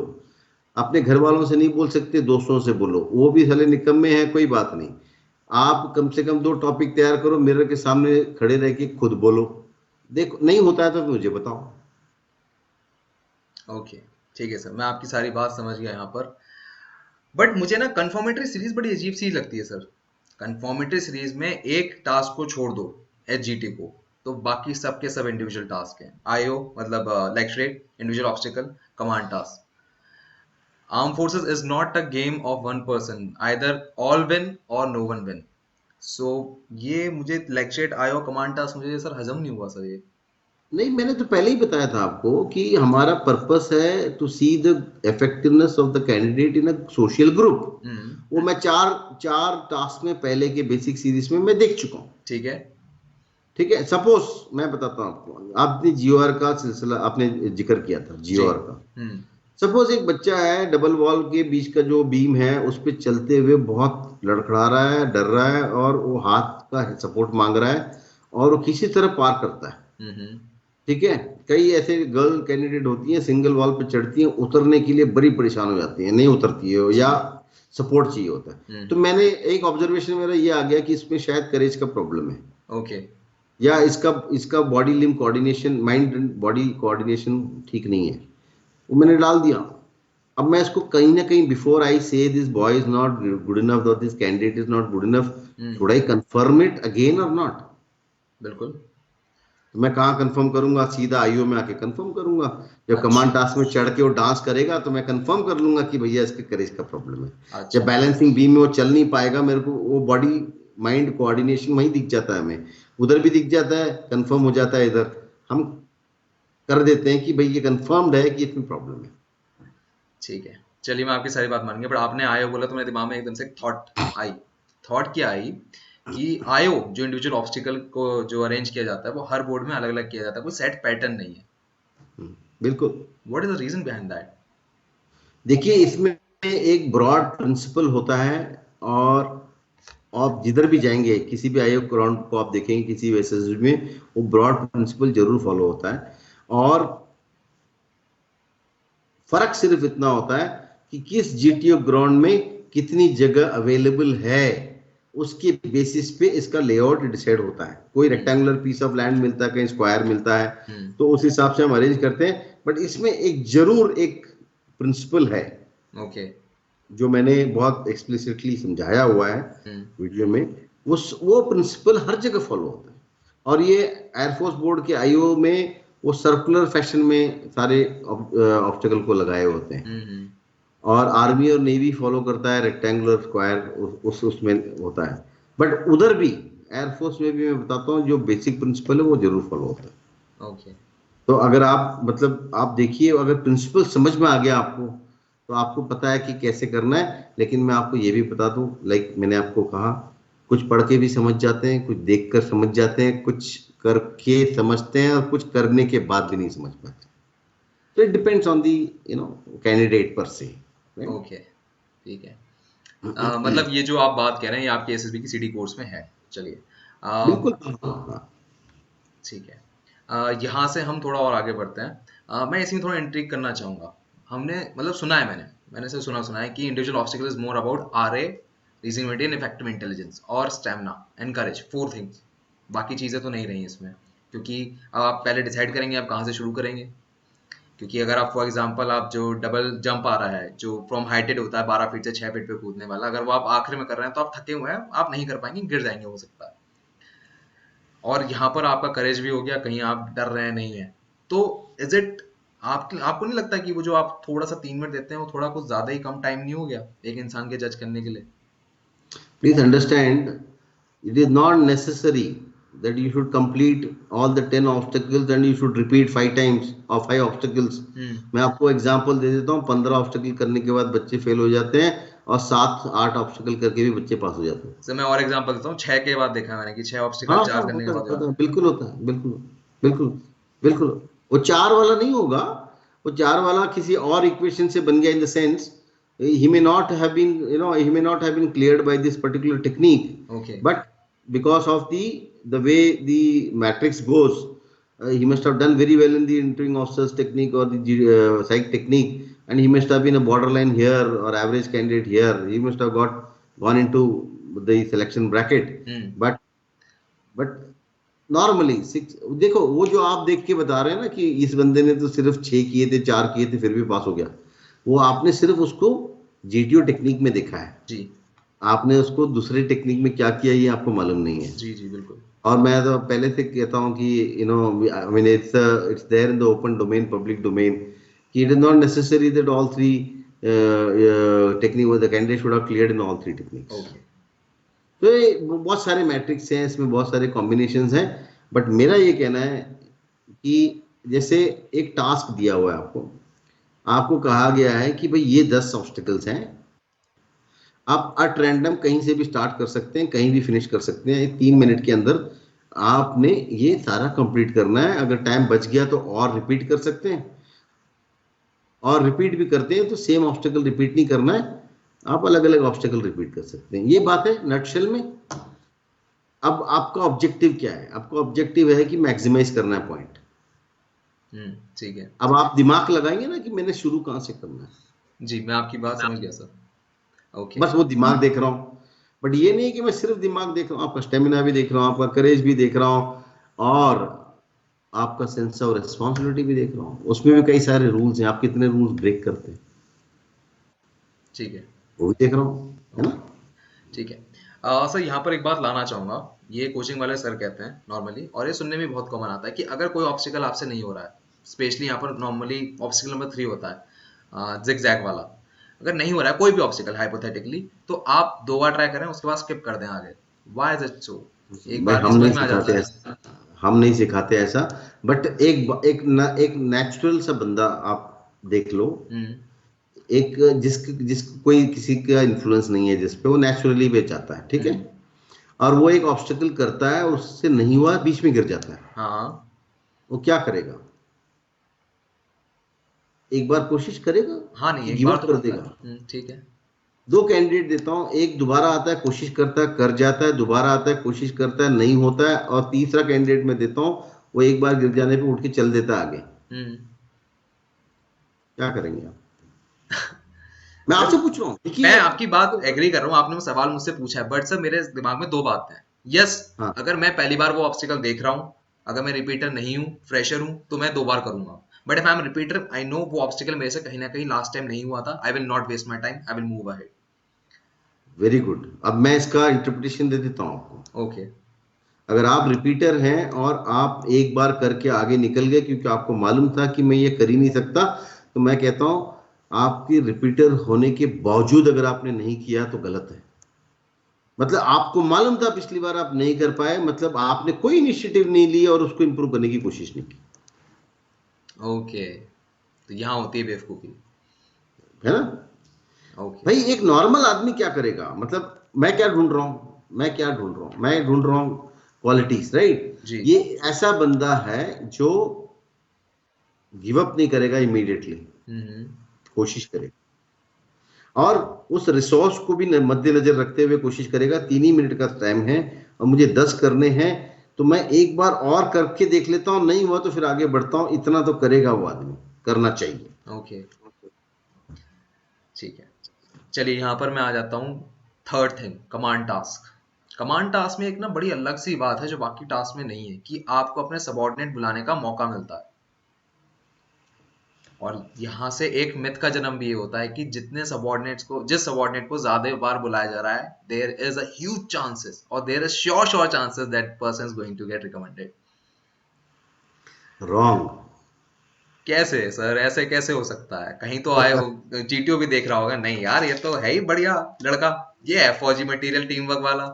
अपने घर वालों से नहीं बोल सकते, दोस्तों से बोलो, वो भी साले निकम्मे हैं, कोई बात नहीं। आप कम से कम 2 टॉपिक तैयार करो, मिरर के सामने खड़े रह के खुद बोलो। देखो नहीं होता है तो मुझे बताओ। ओके। ठीक है सर, मैं आपकी सारी बात समझ गया यहाँ पर। बट मुझे ना कंफर्मेटरी सीरीज बड़ी अजीब सी लगती है सर। कंफर्मेटरी सीरीज में एक टास्क को छोड़ दो, एचजीटी को, तो बाकी सब के सब इंडिविजुअल टास्क हैं। आईओ मतलब lecturette, individual obstacle, command task. Arm forces is not a game of one person, either all win और नो वन विन। सो ये मुझे लेक्चरेट, आईओ, कमांड टास्क मुझे सर हजम नहीं हुआ सर ये। नहीं, मैंने तो पहले ही बताया था आपको कि हमारा पर्पस है to see the effectiveness of the candidate in a social group. Hmm. वो मैं चार चार टास्क में पहले के बेसिक सीरीज में मैं देख चुका हूँ। ठीक है। ठीक है, सपोज मैं बताता हूँ आपको, आपने जीओआर का सिलसिला आपने जिक्र किया था, जी। जीओआर का। हम्म। सपोज एक बच्चा है, डबल वॉल के बीच का जो बीम है उस पे चलते हुए बहुत लड़खड़ा रहा है, डर रहा है, और वो हाथ का सपोर्ट मांग रहा है, और वो किसी तरह पार करता है। हम्म। ठीक है, कई ऐसे गर्ल कैंडिडेट होती हैं, सिंगल वॉल पे चढ़ती हैं, उतरने के लिए बड़ी परेशान हो जाती हैं, नहीं उतरती है, या सपोर्ट चाहिए होता है। तो हम्म। मैंने एक ऑब्जर्वेशन मेरा ये आ गया कि इसमें शायद करेज का प्रॉब्लम है, ओके। या इसका इसका body limb coordination, mind body coordination ठीक नहीं है। वो मैंने डाल दिया। अब मैं इसको कहीं ना कहीं, बिफोर आई से this boy is not good enough, this candidate is not good enough, hmm. Should I confirm it again और नॉट? बिल्कुल। तो मैं कहाँ कंफर्म करूंगा? सीधा आईओ में आके कंफर्म करूंगा। जब कमांड अच्छा। टास्क में चढ़ के वो डांस करेगा तो मैं कंफर्म कर लूंगा कि भैया इसके करेज का प्रॉब्लम है। जब अच्छा। बैलेंसिंग बीम में वो चल नहीं पाएगा, मेरे को वो बॉडी माइंड कोऑर्डिनेशन वहीं दिख जाता है, हमें उधर भी दिख जाता है, कंफर्म हो जाता है, इधर हम कर देते हैं कि भाई ये कंफर्म्ड है कि इसमें प्रॉब्लम है। ठीक है, चलिए मैं आपकी सारी बात मान गया, बट आपने आयो बोला तो मेरे दिमाग में एकदम से थॉट आई। थॉट क्या आई कि आयो जो इंडिविजुअल ऑब्स्टिकल को जो अरेंज किया जाता है वो हर बोर्ड में अलग अलग किया जाता है, कोई सेट पैटर्न नहीं है। बिल्कुल। What is the reason behind that? देखिए, इसमें एक ब्रॉड प्रिंसिपल होता है, और आप जिधर भी जाएंगे, किसी भी आयोग ग्राउंड को आप देखेंगे, किसी भी एसएसबी में, वो ब्रॉड प्रिंसिपल जरूर फॉलो होता है। और फर्क सिर्फ इतना होता है कि किस जीटीओ ग्राउंड में कितनी जगह अवेलेबल है, उसके बेसिस पे इसका लेआउट डिसाइड होता है। कोई रेक्टेंगुलर पीस ऑफ लैंड मिलता है, कहीं स्क्वायर मिलता है, हम्म। तो उस हिसाब से हम अरेंज करते हैं। बट इसमें एक जरूर एक प्रिंसिपल है, ओके। जो मैंने बहुत एक्सप्लिसिटली समझाया हुआ है हम्म। वीडियो में। वो प्रिंसिपल हर जगह फॉलो होता है। और ये एयरफोर्स बोर्ड के आईओ में वो सर्कुलर फैशन में सारे ऑब्स्टेकल को लगाए होते हैं, हम्म। और आर्मी और नेवी फॉलो करता है रेक्टेंगुलर स्क्वायर, उसमें होता है। बट उधर भी एयरफोर्स में भी मैं बताता हूँ, जो बेसिक प्रिंसिपल है वो जरूर फॉलो होता है। ओके। तो अगर आप मतलब आप देखिए, अगर प्रिंसिपल समझ में आ गया आपको, तो आपको पता है कि कैसे करना है। लेकिन मैं आपको ये भी बता दूं, लाइक मैंने आपको कहा कुछ पढ़ के भी समझ जाते हैं, कुछ देख कर समझ जाते हैं, कुछ करके समझते हैं, और कुछ करने के बाद भी नहीं समझ पाते. So it depends on the candidate per se. Right? Okay, ठीक है. मतलब ये जो आप बात कह रहे हैं ये आपके एसएसबी की सीडी कोर्स में है. चलिए, बिल्कुल. हाँ. ठीक है. यहाँ से हम थोड़ा और आगे बढ़ते हैं. मैं इसी में थोड़ा इंट्रिग करना चाहूंगा. हमने मतलब सुना है, मैंने से सुना है कि individual obstacle is more about RA, reasoning and effective intelligence और स्टैमिना एंड करेज, 4 थिंग्स. बाकी चीजें तो नहीं रही इसमें, क्योंकि अब आप पहले डिसाइड करेंगे आप कहाँ से शुरू करेंगे. क्योंकि अगर आप फॉर एग्जांपल आप जो डबल जंप आ रहा है जो फ्रॉम हाइटेड होता है 12 फीट से 6 फीट पे कूदने वाला, अगर वो आप आखिर में कर रहे हैं तो आप थके हुए हैं, आप नहीं कर पाएंगे, गिर जाएंगे हो सकता है. और यहाँ पर आपका करेज भी हो गया, कहीं आप डर रहे हैं नहीं है. तो इज इट, आपको नहीं लगता कि वो जो आप थोड़ा सा 3 मिनट देते हैं वो थोड़ा कुछ ज्यादा ही कम टाइम नहीं हो गया एक इंसान के जज करने के लिए? Please understand, it is not necessary that you should complete all the 10 obstacles and you should repeat 5 times or 5 obstacles. मैं आपको एग्जांपल दे देता हूँ. 15 ऑब्स्टिकल करने के बाद बच्चे फेल हो जाते हैं, और 7-8 ऑब्स्टिकल करके भी बच्चे पास हो जाते हैं. सर मैं और एग्जांपल देता हूँ. 6 के बाद देखा मैंने कि 6 ऑब्स्टिकल हाँ 4 हाँ, करने के होता है, बाद होता है, बिल्कुल होता है, बिल्कुल बिल्कुल बिल्कुल. वो 4 वाला नहीं होगा. वो 4 वाला किसी और इक्वेशन से बन गया, in the sense he may not have been, he may not have been cleared by this particular technique. Okay. But because of the way the matrix goes, he must have done very well in the entering officers technique or the psych technique, and he must have been a borderline here or average candidate here. He must have gone into the selection bracket. But normally 6, देखो वो जो आप देख के बता रहे हैं ना कि इस बंदे ने तो सिर्फ 6 किए थे, 4 किए थे, फिर भी पास हो गया, वो आपने सिर्फ उसको जीटीओ टेक्निक में देखा है जी. आपने उसको दूसरे टेक्निक में क्या किया ये आपको मालूम नहीं है. जी जी बिल्कुल. और मैं तो पहले से कहता हूँ कि I mean it's there in the open domain, public domain, कि it is not necessary that all 3 technique the candidate should have cleared in all 3 techniques. Okay. तो ये बहुत सारे मैट्रिक्स हैं, इसमें बहुत सारे कॉम्बिनेशंस हैं. बट मेरा ये कहना है कि जैसे एक टास्क दिया हुआ है आपको, आपको कहा गया है कि भाई ये 10 ऑब्स्टिकल्स हैं, आप एट रैंडम कहीं से भी स्टार्ट कर सकते हैं, कहीं भी फिनिश कर सकते हैं. 3 मिनट के अंदर आपने ये सारा कंप्लीट करना है. अगर टाइम बच गया तो और रिपीट कर सकते हैं, और रिपीट भी करते हैं तो सेम ऑब्स्टिकल रिपीट नहीं करना है, आप अलग अलग ऑब्स्टिकल रिपीट कर सकते हैं. ये बात है नटशेल में. अब आपका ऑब्जेक्टिव क्या है? आपका ऑब्जेक्टिव है कि मैक्सिमाइज करना है पॉइंट. ठीक है. अब आप दिमाग लगाएंगे ना कि मैंने शुरू कहां से करना है. जी मैं आपकी बात समझ गया सर. ओके. बस वो दिमाग देख रहा हूं. बट ये नहीं कि मैं सिर्फ दिमाग देख रहा हूं, आपका स्टेमिना भी देख रहा हूं, आपका करेज भी देख रहा हूं, और आपका सेंस ऑफ रिस्पॉन्सिबिलिटी भी देख रहा हूं. उसमें भी कई सारे रूल्स हैं, आप कितने रूल्स ब्रेक करते हैं. ठीक है. वो भी देख रहा हूं, है ना. ठीक है. सर यहाँ पर एक बात लाना चाहूंगा. ये कोचिंग वाले सर कहते हैं नॉर्मली, और ये सुनने में बहुत कॉमन आता है, कि अगर कोई ऑब्स्टिकल आपसे नहीं हो रहा है, स्पेशली यहाँ पर नॉर्मली ऑब्स्टिकल नंबर 3 होता है जिग जैग वाला, अगर नहीं हो रहा है कोई भी ऑब्स्टिकल हाइपोथेटिकली, तो आप 2 बार ट्राई करें उसके बाद स्किप कर दें आगे. Why is it so? एक बार हम नहीं समझ में आ जाता सिखाते है. ऐसा, हम नहीं सिखाते ऐसा. बट एक नेचुरल सा बंदा आप देख लो, एक जिसको कोई किसी का इन्फ्लुएंस नहीं है जिस पे, वो नेचुरली बेच जाता है, ठीक है, और वो एक ऑब्स्टिकल करता है, उससे नहीं हुआ, बीच में गिर जाता है. हाँ. वो क्या करेगा? एक बार कोशिश करेगा? हाँ नहीं, एक गिव बार अप तो कर करता देगा? है. ठीक है. 2 कैंडिडेट देता हूं. एक दोबारा आता है, कोशिश करता है, कर जाता है, दोबारा आता है, कोशिश करता है, नहीं होता है, और तीसरा कैंडिडेट मैं देता हूं, वो एक बार गिर जाने पे उठ के चल देता है आगे. क्या करेंगे आप? मैं आपसे पूछ रहा हूँ. मैं आपकी बात एग्री कर रहा हूँ, आपने वो सवाल मुझसे पूछा है, बट सर मेरे दिमाग में 2 बातें हैं. यस, अगर मैं पहली बार वो ऑब्स्टिकल देख रहा हूँ, अगर मैं रिपीटर नहीं हूँ, फ्रेशर हूँ, तो मैं 2 बार करूंगा. But if I am repeater, I know वो ऑब्स्टिकल मेरे से कहीं ना कहीं लास्ट टाइम नहीं हुआ था, I will not waste my time, I will move ahead. Very good. अब मैं इसका इंटरप्रिटेशन दे देता हूँ आपको. ओके. अगर आप रिपीटर हैं और आप एक बार करके आगे निकल गए क्योंकि आपको मालूम था कि मैं ये कर ही नहीं सकता, तो मैं कहता हूं आपकी रिपीटर होने के बावजूद अगर आपने नहीं किया तो गलत है. मतलब आपको मालूम था पिछली बार आप नहीं कर पाए, मतलब आपने कोई इनिशिएटिव नहीं ली और उसको इंप्रूव करने की कोशिश नहीं की. ओके. तो यहाँ होती है बेवकूफी, है ना. ओके. भाई एक नॉर्मल आदमी क्या करेगा? मतलब मैं क्या ढूंढ रहा हूं, मैं क्या ढूंढ रहा हूँ, मैं ढूंढ रहा हूँ क्वालिटीज, राइट। जी। ये ऐसा बंदा है जो गिव अप नहीं करेगा इमीडिएटली, हम्म। कोशिश करेगा, और उस रिसोर्स को भी मद्देनजर रखते हुए कोशिश करेगा। 3 ही मिनट का टाइम है और मुझे 10 करने हैं, तो मैं एक बार और करके देख लेता हूँ, नहीं हुआ तो फिर आगे बढ़ता हूँ। इतना तो करेगा वो आदमी, करना चाहिए। ओके, ठीक है। चलिए यहाँ पर मैं आ जाता हूँ third thing, command task. Command task में एक ना बड़ी अलग सी बात है जो बाकी टास्क में नहीं है, कि आपको अपने सबॉर्डिनेट बुलाने का मौका मिलता है। और यहाँ से एक मिथ का जन्म भी ये होता है कि जिस सबॉर्डिनेट को ज्यादा बार बुलाया जा रहा है, there is a huge chances और there is sure chances that person is going to get recommended. Wrong. कैसे सर, ऐसे कैसे हो सकता है? कहीं तो आए हो, जीटीओ भी देख रहा होगा, नहीं यार ये तो है ही बढ़िया लड़का, ये है फौजी मटेरियल टीम वर्क वाला।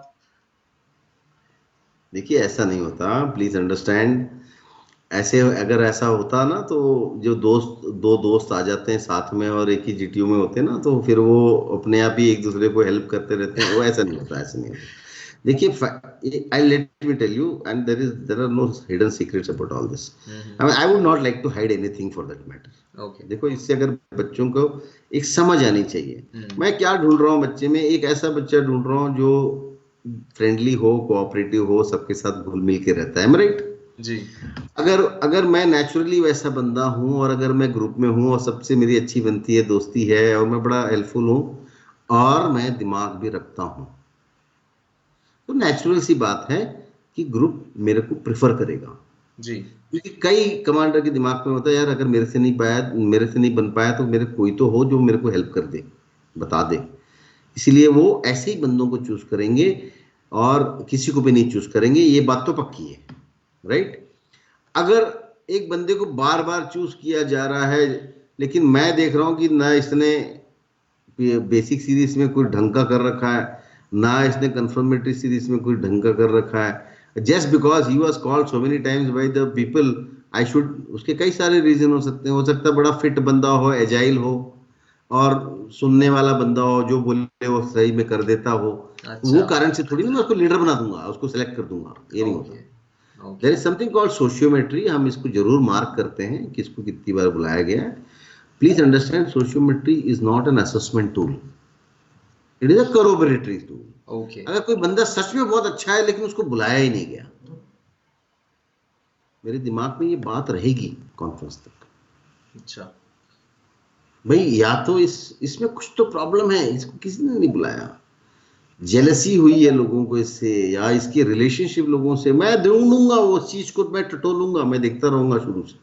देखिए ऐसा नहीं होता, प्लीज अंडरस्टैंड। ऐसे अगर ऐसा होता ना, तो जो दो दोस्त आ जाते हैं साथ में और एक ही जीटीयू में होते हैं ना, तो फिर वो अपने आप ही एक दूसरे को हेल्प करते रहते हैं। वो ऐसा नहीं होता, ऐसा नहीं होता। देखिए, I let me tell you, and there are no hidden secrets about all this. I would not like to hide anything for that matter. Okay. देखो, इससे अगर बच्चों को एक समझ आनी चाहिए, मैं क्या ढूंढ रहा हूँ बच्चे में। एक ऐसा बच्चा ढूंढ रहा हूँ जो फ्रेंडली हो, कोऑपरेटिव हो, सबके साथ घुल मिल के रहता है, राइट। जी। अगर अगर मैं नेचुरली वैसा बंदा हूं और अगर मैं ग्रुप में हूं और सबसे मेरी अच्छी बनती है, दोस्ती है, और मैं बड़ा हेल्पफुल हूं और मैं दिमाग भी रखता हूं, तो नेचुरल सी बात है कि ग्रुप मेरे को प्रेफर करेगा। जी। क्योंकि कई कमांडर के दिमाग में होता है, यार अगर मेरे से नहीं बन पाया तो मेरे कोई तो हो जो मेरे को हेल्प कर दे, बता दे। इसीलिए वो ऐसे ही बंदों को चूज करेंगे और किसी को भी नहीं चूज करेंगे, ये बात तो पक्की है, राइट। अगर एक बंदे को बार बार चूज किया जा रहा है, लेकिन मैं देख रहा हूं कि ना इसने बेसिक सीरीज में कोई ढंग का कर रखा है, ना इसने कंफर्मेटरी सीरीज में कोई ढंग का कर रखा है, just because he was called so many times by the people, I should, उसके कई सारे रीजन हो सकते हैं। हो सकता है बड़ा फिट बंदा हो, एजाइल हो, और सुनने वाला बंदा हो, जो बोले वो सही में कर देता हो। वो अच्छा। कारण से थोड़ी ना मैं उसको लीडर बना दूंगा, उसको सेलेक्ट कर दूंगा, ये नहीं होता। Okay. There okay. Is something called sociometry, हम इसको जरूर मार्क करते हैं किसको कितनी बार बुलाया गया है। Please understand, sociometry is not an assessment tool, it is a corroboratory tool. Okay. अगर कोई बंदा सच में बहुत अच्छा है लेकिन उसको बुलाया ही नहीं गया, मेरे दिमाग में ये बात रहेगी कॉन्फ्रेंस तक, अच्छा। भाई या तो इसमें कुछ तो प्रॉब्लम है, इसको किसी ने नहीं बुलाया, जेलसी हुई है लोगों को इससे, या इसकी रिलेशनशिप लोगों से। मैं ढूंढूंगा वो चीज को, मैं टटोलूंगा, मैं देखता रहूंगा शुरू से,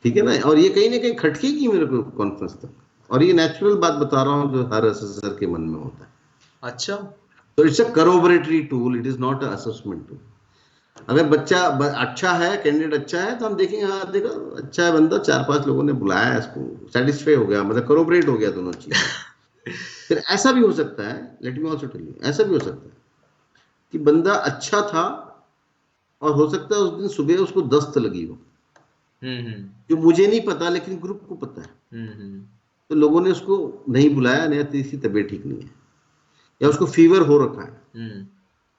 ठीक है ना। और ये कहीं ना कहीं खटकेगी मेरे को कॉन्फ्रेंस तक, और ये नेचुरल बात बता रहा हूँ जो हर असेसर के मन में होता है। अच्छा। तो it's a corroboratory tool, it is not a assessment tool. अगर बच्चा अच्छा है, कैंडिडेट अच्छा है, तो हम देखेंगे, हाँ देखो अच्छा है बंदा, 4-5 लोगों ने बुलाया है इसको, सेटिस्फाई हो गया, मतलब करोबरेट हो गया दोनों चीजें। फिर ऐसा भी हो सकता है, let me also tell you, ऐसा भी हो सकता है कि बंदा अच्छा था और हो सकता है उस दिन सुबह उसको दस्त लगी हो, हम्म। जो मुझे नहीं पता लेकिन ग्रुप को पता है। हम्म। तो लोगों ने उसको नहीं बुलाया, नहीं तो इसकी तबीयत ठीक नहीं है, या उसको फीवर हो रखा है, हम्म।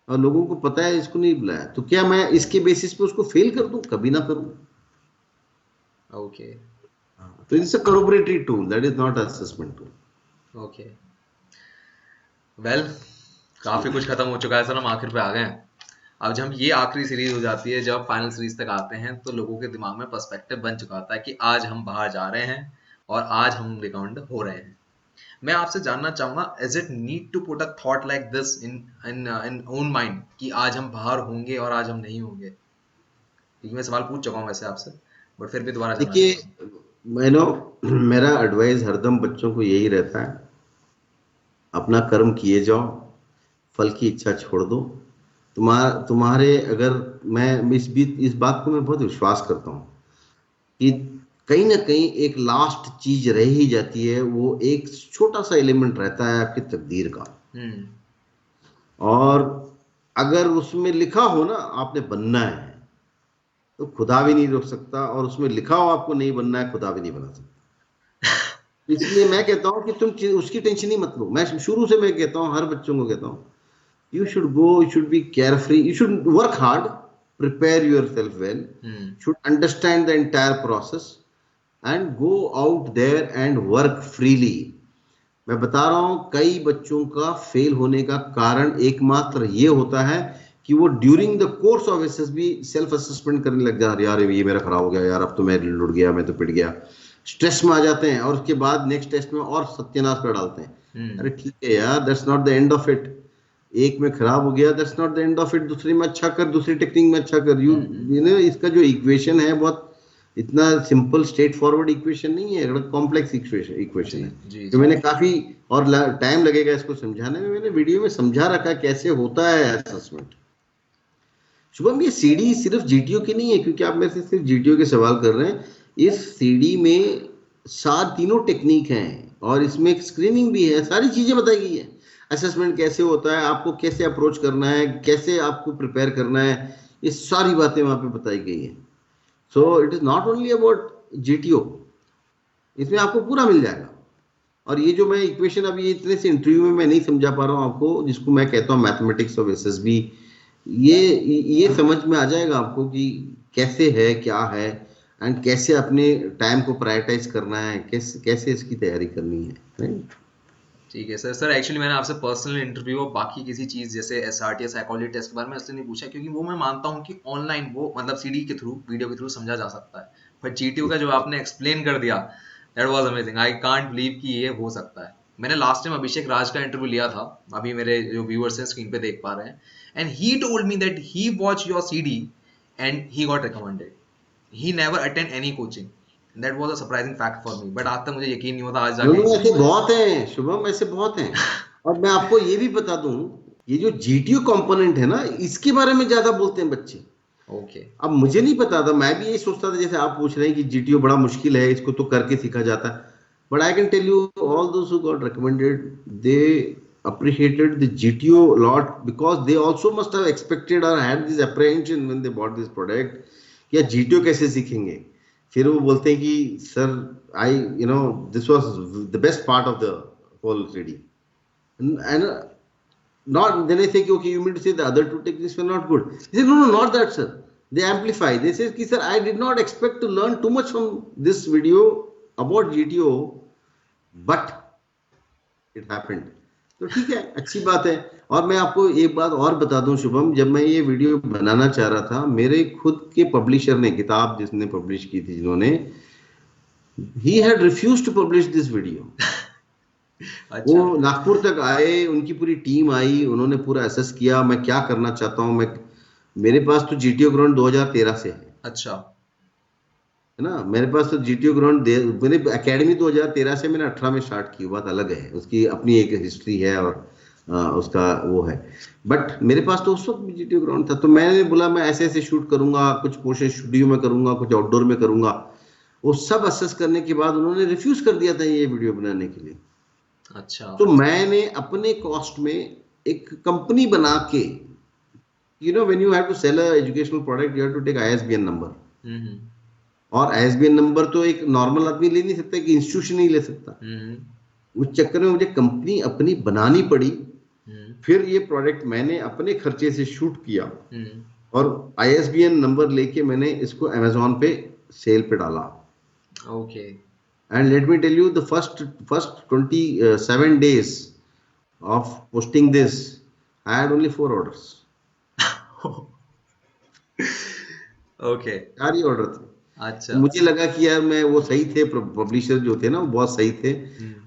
और लोगों को पता है इसको नहीं बुलाया, तो क्या मैं इसके बेसिस पे उसको फेल कर दूं? कभी ना करूं। ओके। तो it's a collaboratory tool, that is not assessment tool. Okay. Well, काफी कुछ खत्म हो चुका है सर, हम आखिर पे आ गए हैं। अब जब ये आखिरी सीरीज हो जाती है, जब फाइनल सीरीज तक आते हैं, तो लोगों के दिमाग में पर्सपेक्टिव बन चुका होता है कि आज हम बाहर जा रहे हैं और आज हम रिकमेंड हो रहे हैं। मैं आपसे जानना चाहूंगा, is it need to put a thought like this in in in own mind कि आज हम बाहर होंगे और आज हम नहीं होंगे? क्योंकि मैं सवाल पूछ चुका हूँ वैसे आपसे, बट फिर भी दोबारा जानना देखिए, चाहूंगा। मैं नो मेरा एडवाइस हरदम बच्चों को यही रहता है, अपना कर्म किए जाओ, फल की इच्छा छोड़ दो। तुम्हारे अगर, मैं इस बात को मैं बहुत विश्वास करता हूँ कि कहीं ना कहीं एक लास्ट चीज रह ही जाती है, वो एक छोटा सा एलिमेंट रहता है आपकी तकदीर का। हम्म। और अगर उसमें लिखा हो ना आपने बनना है, तो खुदा भी नहीं रोक सकता, और उसमें लिखा हो आपको नहीं बनना है, खुदा भी नहीं बना सकता। इसलिए मैं कहता हूं कि तुम उसकी टेंशन ही मत लो। मैं शुरू से मैं कहता हूं, हर बच्चों को कहता हूं You should go, you should be carefree, you should work hard, prepare yourself well, should understand the entire process and go out there and work freely. मैं बता रहा हूं कई बच्चों का फेल होने का कारण एकमात्र ये होता है कि वो during the course of SSB self assessment करने लग जा रहे, यार ये मेरा खराब हो गया, यार अब तो मैं लुट गया, मैं तो पिट गया, स्ट्रेस में आ जाते हैं और उसके बाद नेक्स्ट टेस्ट में और सत्यानाश कर डालते हैं। अरे ठीक है यार, that's not the end of it. एक में खराब हो गया, that's not the end of it, दूसरे में अच्छा कर, दूसरी टेक्निक में अच्छा कर। यू नो इसका जो इक्वेशन है बहुत इतना सिंपल स्ट्रेट फॉरवर्ड इक्वेशन नहीं है, कॉम्प्लेक्स इक्वेशन है जो मैंने काफी और टाइम लगेगा इसको समझाने में। मैंने वीडियो में समझा रखा कैसे होता है असेसमेंट। शुभम, ये सीडी सिर्फ जीटीओ की नहीं है, क्योंकि आप मेरे से सिर्फ जीटीओ के सवाल कर रहे हैं। इस सीडी में तीनों टेक्निक हैं और इसमें एक स्क्रीनिंग भी है, सारी चीजें बताई गई है। असेसमेंट कैसे होता है, आपको कैसे अप्रोच करना है, कैसे आपको प्रिपेयर करना है, ये सारी बातें वहां पे बताई गई है। So it is not only about GTO, इसमें आपको पूरा मिल जाएगा। और ये जो मैं इक्वेशन अभी इतने से इंटरव्यू में मैं नहीं समझा पा रहा हूँ आपको, जिसको मैं कहता हूँ मैथमेटिक्स ऑफ एसएसबी, ये समझ में आ जाएगा आपको कि कैसे है, क्या है, एंड कैसे अपने टाइम को प्रायोरिटाइज करना है, कैसे इसकी तैयारी करनी है, राइट? ठीक है सर। एक्चुअली मैंने आपसे पर्सनल इंटरव्यू और बाकी किसी चीज जैसे एसआरटी या साइकोलॉजी टेस्ट के बारे में इसलिए नहीं पूछा क्योंकि वो मैं मानता हूँ कि ऑनलाइन वो मतलब सीडी के थ्रू, वीडियो के थ्रू समझा जा सकता है, बट जीटीओ का जो आपने एक्सप्लेन कर दिया, that was amazing. I can't believe कि ये हो सकता है। मैंने लास्ट टाइम अभिषेक राज का इंटरव्यू लिया था, अभी मेरे जो व्यूअर्स हैं स्क्रीन पे देख पा रहे हैं, and he told me that he watch your CD and he got recommended, he never attend any coaching. That was a surprising fact for me, but आज तक मुझे यकीन नहीं होता। आज जाके ऐसे बहुत हैं शुभम, ऐसे बहुत हैं। और मैं आपको ये भी बता दूं, ये जो जीटीओ कंपोनेंट है ना, इसके बारे में ज्यादा बोलते हैं बच्चे। ओके अब मुझे नहीं पता था, मैं भी ये सोचता था जैसे आप पूछ रहे हैं कि जीटीओ बड़ा मुश्किल है, इसको तो करके सीखा जाता है। But I can tell you all those who got recommended, they appreciated the GTO a lot because they also must have expected or had this apprehension when they bought this product कि यार GTO कैसे सीखेंगे। फिर वो बोलते हैं कि sir I this was the best part of the whole CD, and not then I say okay, you mean to say the other two techniques were not good? He said no, not that sir, they amplify. They say कि sir I did not expect to learn too much from this video about GTO, but it happened. तो ठीक है, अच्छी बात है। और मैं आपको एक बात और बता दूं शुभम, जब मैं ये वीडियो बनाना चाह रहा था, मेरे खुद के पब्लिशर ने, किताब जिसने पब्लिश की थी जिन्होंने, he had refused to publish this video. अच्छा। वो नागपुर तक आए, उनकी पूरी टीम आई, उन्होंने पूरा असेस किया मैं क्या करना चाहता हूँ। मेरे पास तो जीटीओ ग्राउंड 2013 से है। अच्छा, है ना, मेरे पास तो जीटीओ ग्राउंड मैंने एकेडमी 2013 से, मैंने 18 में स्टार्ट की, बात अलग है, उसकी अपनी एक हिस्ट्री है और उसका वो है। बट मेरे पास तो उस वक्त भी जीटीओ ग्राउंड था, तो मैंने बोला मैं ऐसे ऐसे शूट करूंगा, कुछ पोर्शन स्टूडियो में करूंगा, कुछ आउटडोर में करूंगा। वो सब असेस करने के बाद उन्होंने रिफ्यूज कर दिया था ये वीडियो बनाने के लिए। अच्छा, तो मैंने अपने कॉस्ट में एक कंपनी बना के, when you have to sell a educational product, you have to take ISBN number. और आईएसबीएन नंबर तो एक नॉर्मल आदमी ले नहीं सकता, कि इंस्टीट्यूशन नहीं ले सकता। उस चक्कर में मुझे कंपनी अपनी बनानी पड़ी। फिर ये प्रोडक्ट मैंने अपने खर्चे से शूट किया और आईएसबीएन नंबर लेके मैंने इसको अमेज़न पे सेल पे डाला। Okay, and let me tell you, the first 27 days of posting this, I had only 4 orders. Okay, 4 he order थे। अच्छा, मुझे लगा कि यार मैं, वो सही थे पब्लिशर जो थे ना, वो बहुत सही थे,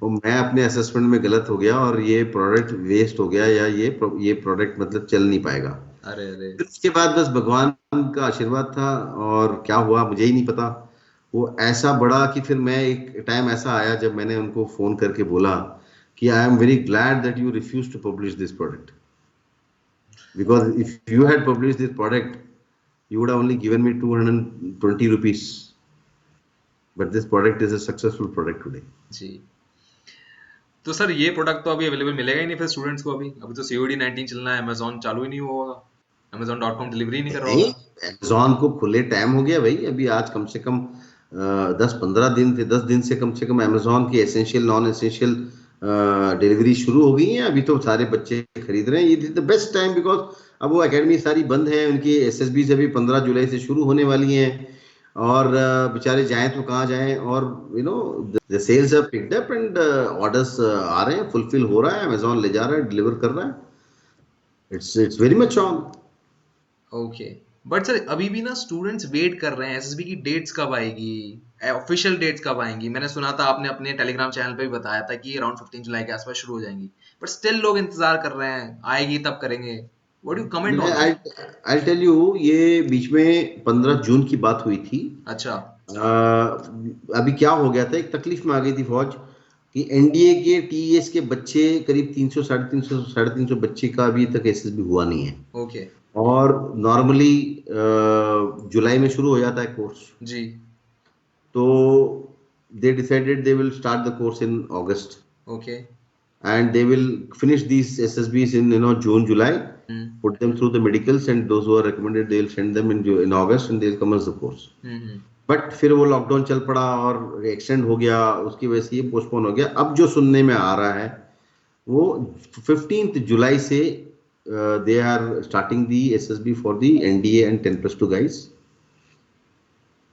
और मैं अपने असेसमेंट में गलत हो गया और ये प्रोडक्ट वेस्ट हो गया, या ये प्रोडक्ट मतलब चल नहीं पाएगा। अरे उसके बाद बस भगवान का आशीर्वाद था, और क्या हुआ मुझे ही नहीं पता। वो ऐसा बड़ा कि फिर मैं, एक टाइम ऐसा आया जब मैंने उनको फोन करके बोला कि I am very glad that you refuse to publish this product, because if you had publish this product you would have only given me 220 rupees, but this product is a successful product today. जी, तो sir ये product तो अभी available मिलेगा ही नहीं फिर students को। अभी तो COD 19 चलना है, Amazon चालू ही नहीं हुआ होगा, Amazon.com डिलीवरी नहीं कर रहा होगा। Amazon को खुले टाइम हो गया भाई, अभी आज कम से कम 10-15 दिन थे, 10 दिन से कम Amazon के एसेंशियल नॉन एसेंशियल डिलीवरी शुरू हो गई है, अभी तो सारे बच्चे खरीद रहे हैं। ये द बेस्ट टाइम, बिकॉज अब वो एकेडमी सारी बंद है, उनकी एसएसबी से भी 15 जुलाई से शुरू होने वाली हैं, और बेचारे जाएं तो कहाँ जाएं। और you know the sales are picked up and orders आ रहे हैं, फुलफिल हो रहा है, अमेजोन ले जा रहा है, डिलीवर कर रहा है। It's very much on. Okay, but sir अभी भी ना स्टूडेंट्स वेट कर रहे हैं एसएसबी की डेट्स कब आएगी, ऑफिशियल डेट्स कब आएंगी। मैंने सुना था आपने अपने टेलीग्राम चैनल पे भी बताया था कि अराउंड 15 जुलाई के आसपास शुरू हो जाएंगी, बट स्टिल लोग इंतजार कर रहे हैं, आएगी तब करेंगे। व्हाट डू यू कमेंट मैं on this? I tell you, ये बीच में 15 जून की बात हुई थी। अच्छा। अभी क्या हो गया था, एक तकलीफ में आ गई थी फौज कि एनडीए के टीएस के बच्चे करीब 300 350 बच्चे का अभी तक एसएसबी हुआ नहीं है। ओके। और नॉर्मली जुलाई में शुरू हो जाता है कोर्स। जी। तो they decided they will start the course in August, okay. and they will finish these SSBs in June, July, hmm. put them through the medicals, and those who are recommended they will send them in August, and they will commence the course. Hmm. But फिर वो lockdown चल पड़ा और extend हो गया, उसकी वजह से ये पोस्टपोन हो गया। अब जो सुनने में आ रहा है वो 15 जुलाई से they are starting the SSB for the NDA and 10+2 guys,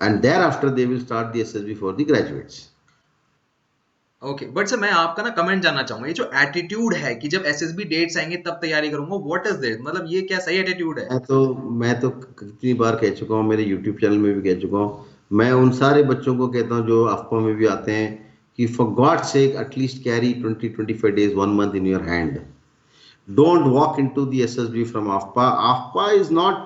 and thereafter they will start the SSB for the graduates. Okay, but sir मैं आपका ना कमेंट जानना चाहूंगा, ये जो एटीट्यूड है कि जब एसएसबी डेट्स आएंगे तब तैयारी करूंगा, व्हाट इज दिस, मतलब ये क्या सही एटीट्यूड है? मैं तो कितनी बार कह चुका हूँ, मेरे यूट्यूब चैनल में भी कह चुका हूँ। मैं उन सारे बच्चों को कहता हूँ जो अफवाह में भी आते हैं कि for God sake at least carry 20-25 days 1 month in your hand. Don't walk into the SSB from AFPA. AFPA is not,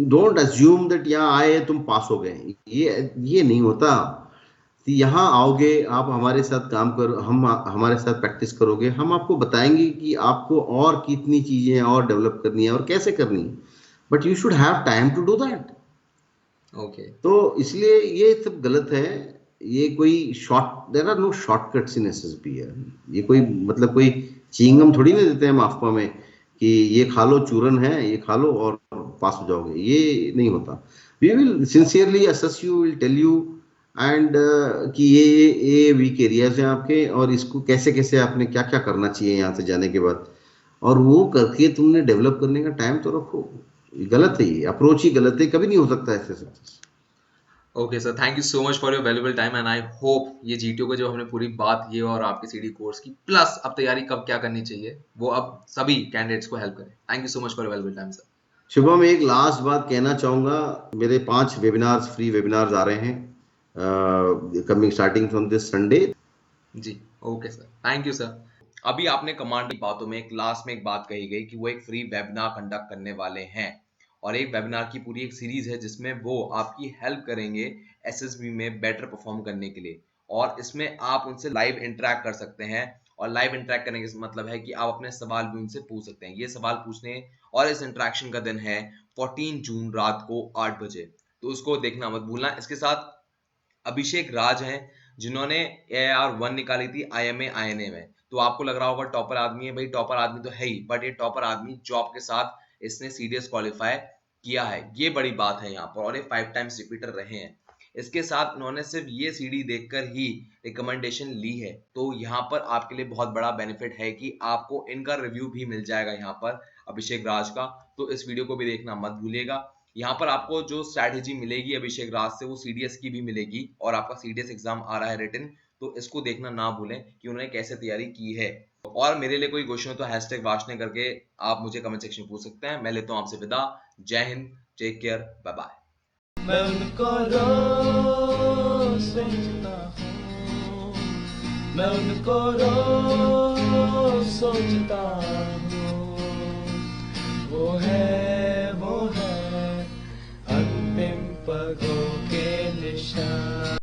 don't assume that यहाँ आए तुम पास हो गए, ये नहीं होता। तो यहाँ आओगे आप, हमारे साथ काम करो, हम हमारे साथ प्रैक्टिस करोगे, हम आपको बताएंगे कि आपको और कितनी चीजें और डेवलप करनी है और कैसे करनी है, but you should have time to do that. Okay. तो इसलिए ये सब गलत है। ये कोई short, there are no shortcuts in SSB है। ये कोई मतलब कोई चिंगम थोड़ी ना देते हैं माफपा में कि ये खा लो, चूरन है, ये खा लो और पास हो जाओगे, ये नहीं होता। We will sincerely assess you, will tell you and कि ये वीक एरियाज हैं आपके, और इसको कैसे कैसे आपने क्या क्या करना चाहिए यहाँ से जाने के बाद, और वो करके तुमने डेवलप करने का टाइम तो रखो। गलत है, ये अप्रोच ही गलत है, कभी नहीं हो सकता ऐसे success. Okay sir, thank you so much for your valuable time and I hope ये जीटीओ का जो हमने पूरी बात की और आपके सीडी कोर्स की प्लस अब तैयारी कब क्या करनी चाहिए वो अब सभी कैंडिडेट्स को हेल्प करे। Thank you so much for your valuable time sir. Shubham, एक लास्ट बात कहना चाहूंगा। मेरे 5 वेबिनार्स, फ्री वेबिनार्स आ रहे हैं coming starting from this Sunday. जी। Okay sir, thank you sir. अभी आपने कमांड की बातों में एक लास्ट में एक बात कही गई कि वो एक फ्री वेबिनार कंडक्ट करने वाले हैं, और एक वेबिनार की पूरी एक सीरीज है जिसमें वो आपकी हेल्प करेंगे एसएसबी में बेटर परफॉर्म करने के लिए, और इसमें आप उनसे लाइव इंटरेक्ट कर सकते हैं। और लाइव इंटरेक्ट करने का मतलब है कि आप अपने सवाल भी उनसे पूछ सकते हैं। ये सवाल पूछने और इस इंटरेक्शन का दिन है 14 जून रात को 8 बजे, तो उसको देखना मत भूलना। इसके साथ अभिषेक राज हैं जिन्होंने AR1 निकाली थी IMA INA में, तो आपको लग रहा होगा टॉपर आदमी है, भाई टॉपर आदमी तो है ही, बट ये टॉपर आदमी जॉब के साथ इसने सीडीएस क्वालिफाई किया है, ये बड़ी बात है यहाँ पर, और ये 5 टाइम्स रिपीटर रहे हैं। इसके साथ उन्होंने सिर्फ ये सीडी देखकर ही रिकमेंडेशन ली है, तो यहाँ पर आपके लिए बहुत बड़ा बेनिफिट है कि आपको इनका रिव्यू भी मिल जाएगा यहाँ पर अभिषेक राज का, तो इस वीडियो को भी देखना मत भूलिएगा। यहाँ पर आपको जो स्ट्रैटेजी मिलेगी अभिषेक राज से वो सीडीएस की भी मिलेगी, और आपका सीडीएस एग्जाम आ रहा है रिटन, तो इसको देखना ना भूलें कि उन्होंने कैसे तैयारी की है। और मेरे लिए कोई क्वेश्चन हो तो हैशटैग वार्ष्णेय करके आप मुझे कमेंट सेक्शन में पूछ सकते हैं। मैं लेता हूँ आपसे विदा। जय हिंद, टेक केयर, बाय बाय। मैं उनको रोज सोचता हूँ, मैं उनको रोज सोचता हूँ, वो है अंतिम पगों के निशान।